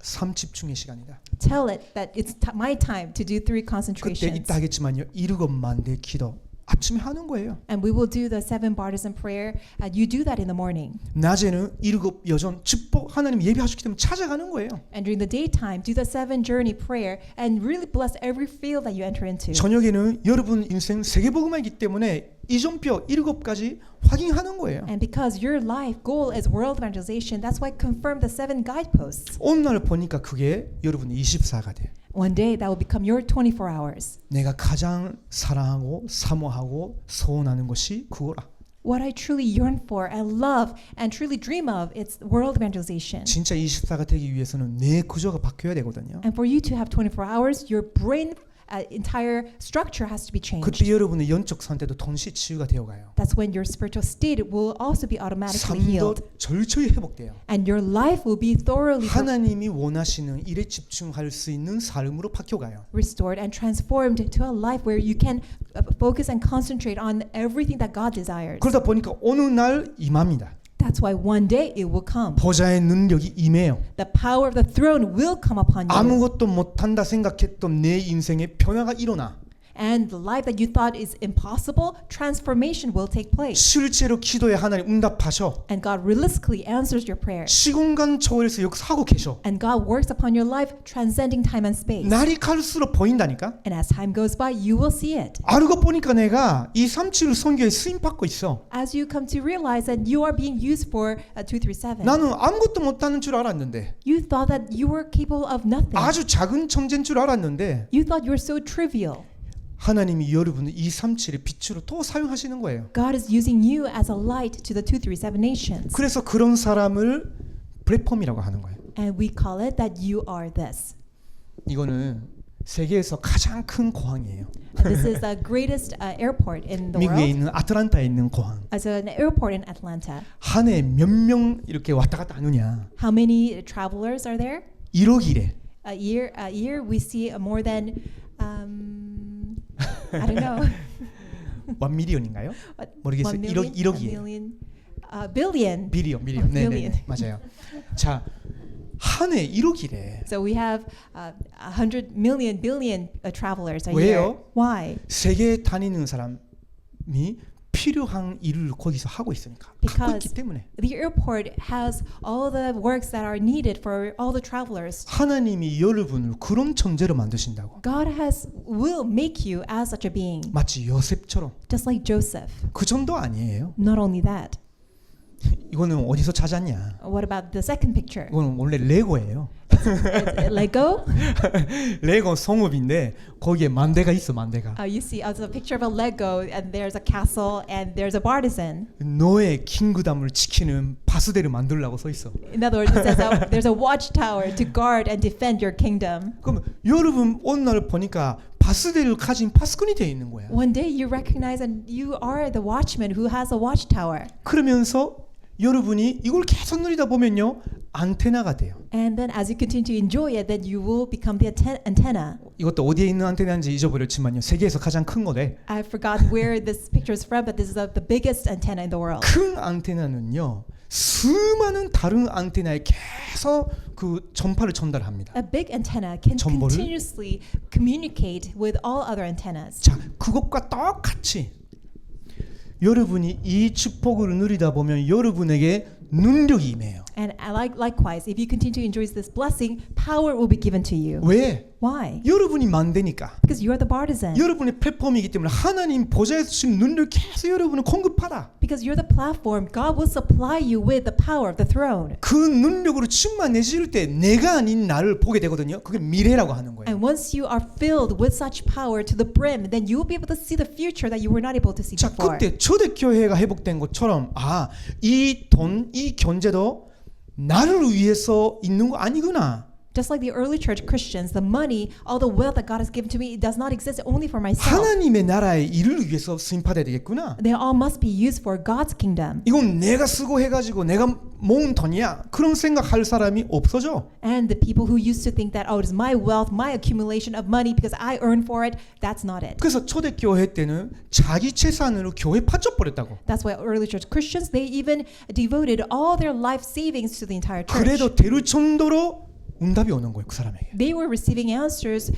3집중의 시간이다. Tell it that it's my time to do 3 그때 concentrations. 이따 하겠지만요. 7만 대 기도 아침에 하는 거예요. And we will do the 7 partisan prayer. You do that in the morning. 낮에는 7 여전 축복 하나님 예배하셨기 때문에 찾아가는 거예요. And during the daytime, do the 7 journey prayer and really bless every field that you enter into. 저녁에는 여러분 인생 세계복음화이기 때문에 이정표 7가지 확인하는 거예요. And because your life goal is world evangelization, that's why confirm the 7 guideposts. 오늘 보니까 그게 여러분의 24가 돼. One day that will become your 24 hours. 내가 가장 사랑하고 사모하고 소원하는 것이 그거라. What I truly yearn for, I love, and truly dream of, it's world evangelization. 진짜 24가 되기 위해서는 내 구조가 바뀌어야 되거든요. And for you to have 24 hours, your brain entire structure has to be changed. 그때 여러분의 영적 상태도 동시 치유가 되어가요. That's when your spiritual state will also be automatically 삶도 healed. 절저히 회복돼요. And your life will be thoroughly 하나님이 원하시는 일에 집중할 수 있는 삶으로 바뀌어가요. restored and transformed to a life where you can focus and concentrate on everything that God desires. 그러다 보니까 어느 날 임합니다. That's why one day it will come. 보좌의 능력이 임해요. The power of the throne will come upon you. 아무것도 못한다 생각했던 내 인생에 변화가 일어나. And the life that you thought is impossible, transformation will take place. 실제로 기도에 하나님 응답하셔. And God realistically answers your prayers. 시공간 초월해서 역사하고 계셔. And God works upon your life, transcending time and space. 날이 갈수록 보인다니까. And as time goes by, you will see it. 알고 보니까 내가 이 377 선교에 쓰임 받고 있어. As you come to realize that you are being used for 237. 나는 아무것도 못하는 줄 알았는데, You thought that you were capable of nothing. 아주 작은 천재인 줄 알았는데, You thought you were so trivial. 하나님이 여러분을 237의 빛으로 또 사용하시는 거예요. God is using you as a light to the 237 nations. 그래서 그런 사람을 플랫폼이라고 하는 거예요. And we call it that you are this. 이거는 세계에서 가장 큰 공항이에요. And this is the greatest airport in the 미국에 world. 있는 아틀란타에 있는 공항. As an airport in Atlanta. 한 해 몇 명 이렇게 왔다 갔다 하느냐? How many travelers are there? 1억이래. A year we see more than I don't know. 1 밀리언인가요? What, 모르겠어요. 1 million? 1억이에요. A million? billion. 빌리언. billion. 네, 맞아요. 자, 한 해 1억이래. So we have 100 million billion travelers a year. 왜요? Why? 세계에 다니는 사람이 필요한 일을 거기서 하고 있으니까. 갖고 Because 있기 때문에. the airport has all the works that are needed for all the travelers. 하나님이 여러분을 그런 존재로 만드신다고. God will make you as such a being, 마치 요셉처럼. just like Joseph. 그 정도 아니에요. Not only that. 이거는 어디서 찾았냐? What about the second picture? 이거는 원래 레고예요. It's Lego. 레고 성읍인데 거기에 만대가 있어, 만대가. You see, it's a picture of a Lego, and there's a castle, and there's a partisan. 너의 킹그담을 지키는 바스대를 만들라고 써 있어. In other words, it says that there's a watchtower to guard and defend your kingdom. 그럼 여러분 오늘 보니까 바스대를 가진 파수꾼이 되어 있는 거야. One day you recognize and you are the watchman who has a watchtower. 그러면서 여러분이 이걸 계속 누리다 보면요, 안테나가 돼요. And then as you continue to enjoy it, then you will become the antenna. 이것도 어디에 있는 안테나인지 잊어버렸지만요, 세계에서 가장 큰 거래. I forgot where this picture is from, but this is the biggest antenna in the world. 큰 안테나는요, 수많은 다른 안테나에 계속 그 전파를 전달합니다. A big antenna can 정보를? continuously communicate with all other antennas. 자, 그것과 똑같이 여러분이 이 축복을 누리다 보면 여러분에게 능력이 임해요. And likewise, if you continue to enjoy this blessing, power will be given to you. 왜? Why? 여러분이 만드니까. Because you are the partisan. 여러분의 플랫폼이기 때문에 하나님 보좌에서 주신 능력을 계속 여러분을 공급하라. Because you're the platform, God will supply you with the power of the throne. 그 능력으로 충만해질 때 내가 아닌 나를 보게 되거든요. 그게 미래라고 하는 거예요. And once you are filled with such power to the brim, then you will be able to see the future that you were not able to see 자, before. 그때 초대교회가 회복된 것처럼 이 돈, 이 경제도 나를 위해서 있는 거 아니구나. Just like the early church Christians, the money, all the wealth that God has given to me, it does not exist only for myself. 하나님의 나라의 일을 위해서 쓰임받아야 되겠구나. They all must be used for God's kingdom. 이건 내가 쓰고 해가지고 내가 모은 돈이야. 그런 생각할 사람이 없어져. And the people who used to think that, oh, it is my wealth, my accumulation of money because I earned for it, that's not it. 그래서 초대교회 때는 자기 재산으로 교회 파쳐버렸다고. That's why early church Christians, they even devoted all their life savings to the entire church. 그래도 대를 정도로 응답이 오는 거예요, 그 사람에게. They were receiving answers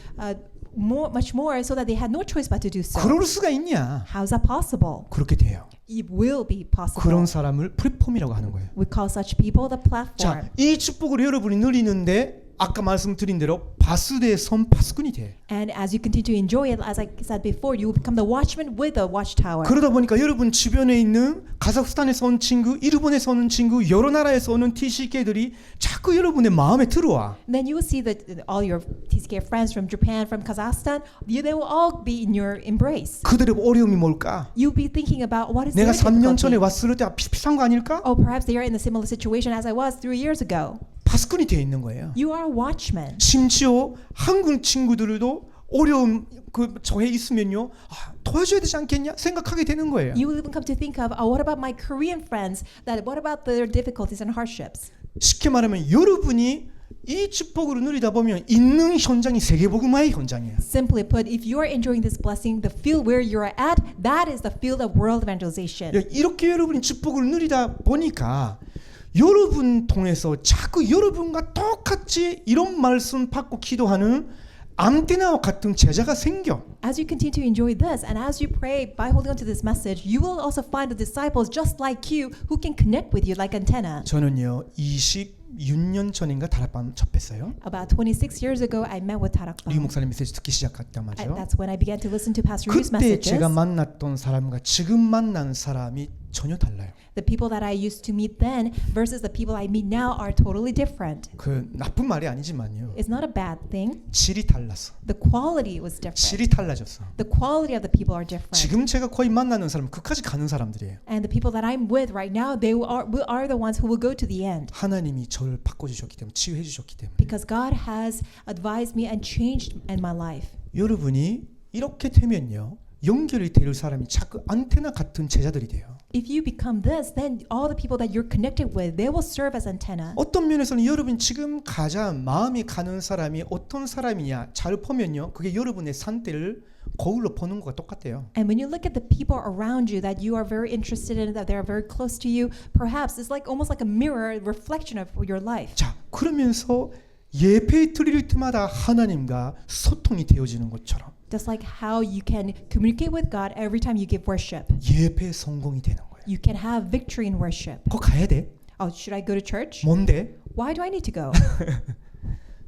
much more so that they had no choice but to do so. 그럴 수가 있냐? How is that possible? 그렇게 돼요. It will be possible. 그런 사람을 플랫폼이라고 하는 거예요. We call such people the platform. 자, 이 축복을 여러분이 누리는데 아까 말씀드린 대로 바스대의 선 파수꾼이 돼. And as you continue to enjoy it, as I said before, you will become the watchman with a watchtower. 그러다 보니까 여러분 주변에 있는 카자흐스탄에서 온 친구, 일본에서 오는 친구, 여러 나라에서 오는 TCK들이 자꾸 여러분의 마음에 들어와. Then you will see that all your TCK friends from Japan, from Kazakhstan, they will all be in your embrace. 그들의 어려움이 뭘까? You'll be thinking about what is 내가 their 3년 전에 difficulty. 왔을 때 비슷한 거 아닐까? Oh, perhaps they are in a similar situation as I was 3 years ago. 파수꾼이 되어 있는 거예요. You are a watchman. 심지어 한국 친구들도 어려움 그 저에 있으면요, 도와줘야 되지 않겠냐 생각하게 되는 거예요. You will even come to think of, oh, what about my Korean friends? That what about their difficulties and hardships? 쉽게 말하면 여러분이 이 축복으로 누리다 보면 있는 현장이 세계복음화의 현장이에요. Simply put, if you are enjoying this blessing, the field where you are at, that is the field of world evangelization. 이렇게 여러분이 축복을 누리다 보니까 여러분 통해서 자꾸 여러분과 똑같이 이런 말씀 받고 기도하는 안테나와 같은 제자가 생겨. As you continue to enjoy this, and as you pray by holding on to this message, you will also find the disciples just like you who can connect with you like antenna. 저는요 26년 전인가 다락방 접했어요. About 26 years ago, I met with 리 Tarakbang. 목사님 메시지 듣기 시작했단 말이죠. That's when I began to listen to Pastor Ryu's 그때 messages. 제가 만났던 사람과 지금 만난 사람이 전혀 달라요. The people that I used to meet then versus the people I meet now are totally different. 그 나쁜 말이 아니지만요. It's not a bad thing. 질이 달랐어. The quality was different. 질이 달라졌어. The quality of the people are different. 지금 제가 거의 만나는 사람은 끝까지 가는 사람들이에요. And the people that I'm with right now, they are the ones who will go to the end. 하나님이 저를 바꿔주셨기 때문에 치유해 주셨기 때문에 Because God has advised me and changed in my life. 여러분이 이렇게 되면요 연결이 될 사람이 자꾸 안테나 같은 제자들이 돼요. If you become this, then all the people that you're connected with, they will serve as antenna. 어떤 면에서는 여러분 지금 가장 마음이 가는 사람이 어떤 사람이냐 잘 보면요, 그게 여러분의 산대를 거울로 보는 것과 똑같아요. And when you look at the people around you that you are very interested in, that they are very close to you, perhaps it's like almost like a mirror reflection of your life. 자, 그러면서 예배 드릴 때마다 하나님과 소통이 되어지는 것처럼 Just like how you can communicate with God every time you give worship. 예배 성공이 되는 거예요. You can have victory in worship. 거 가야 돼? Oh, should I go to church? 뭔데? Why do I need to go?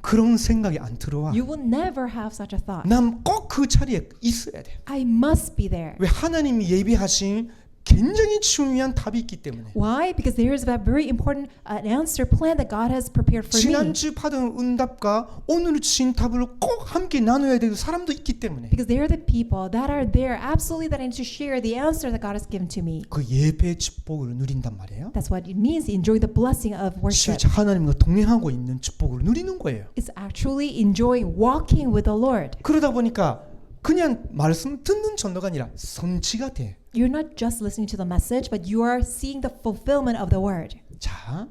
그런 생각이 안 들어와. You will never have such a thought. 난 꼭 그 자리에 있어야 돼. I must be there. 왜? 하나님이 예비하신 굉장히 중요한 답이 있기 때문에. Why? Because there is a very important answer plan that God has prepared for me. 지난주 받은 응답과 오늘 주신 답을 꼭 함께 나눠야 되는 사람도 있기 때문에. Because they are the people that are there absolutely that I need to share the answer that God has given to me. 그 예배 축복을 누린단 말이에요. That's what it means to enjoy the blessing of worship. 실제 하나님과 동행하고 있는 축복을 누리는 거예요. It's actually enjoying walking with the Lord. 그러다 보니까 그냥 말씀 듣는 정도가 아니라 성취가 돼. You're not just listening to the message, but you are seeing the fulfillment of the word. 자,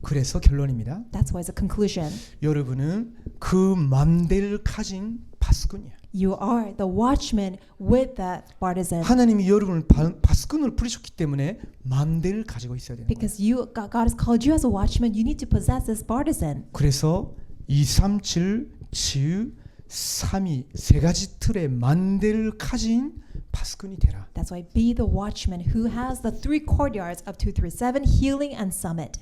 그래서 결론입니다. That's why it's a conclusion. 여러분은 그 맘대를 가진 바스꾼이야. You are the watchman with that partisan. 하나님이 여러분을 바스꾼으로 부르셨기 때문에 맘대를 가지고 있어야 되는 거예요. Because God has called you as a watchman, you need to possess this partisan. 그래서 237, 7, 3이 세 가지 틀의 만대를 가진 바스꾼이 되라. That's why be the watchman who has the three courtyards of 237, healing and summit.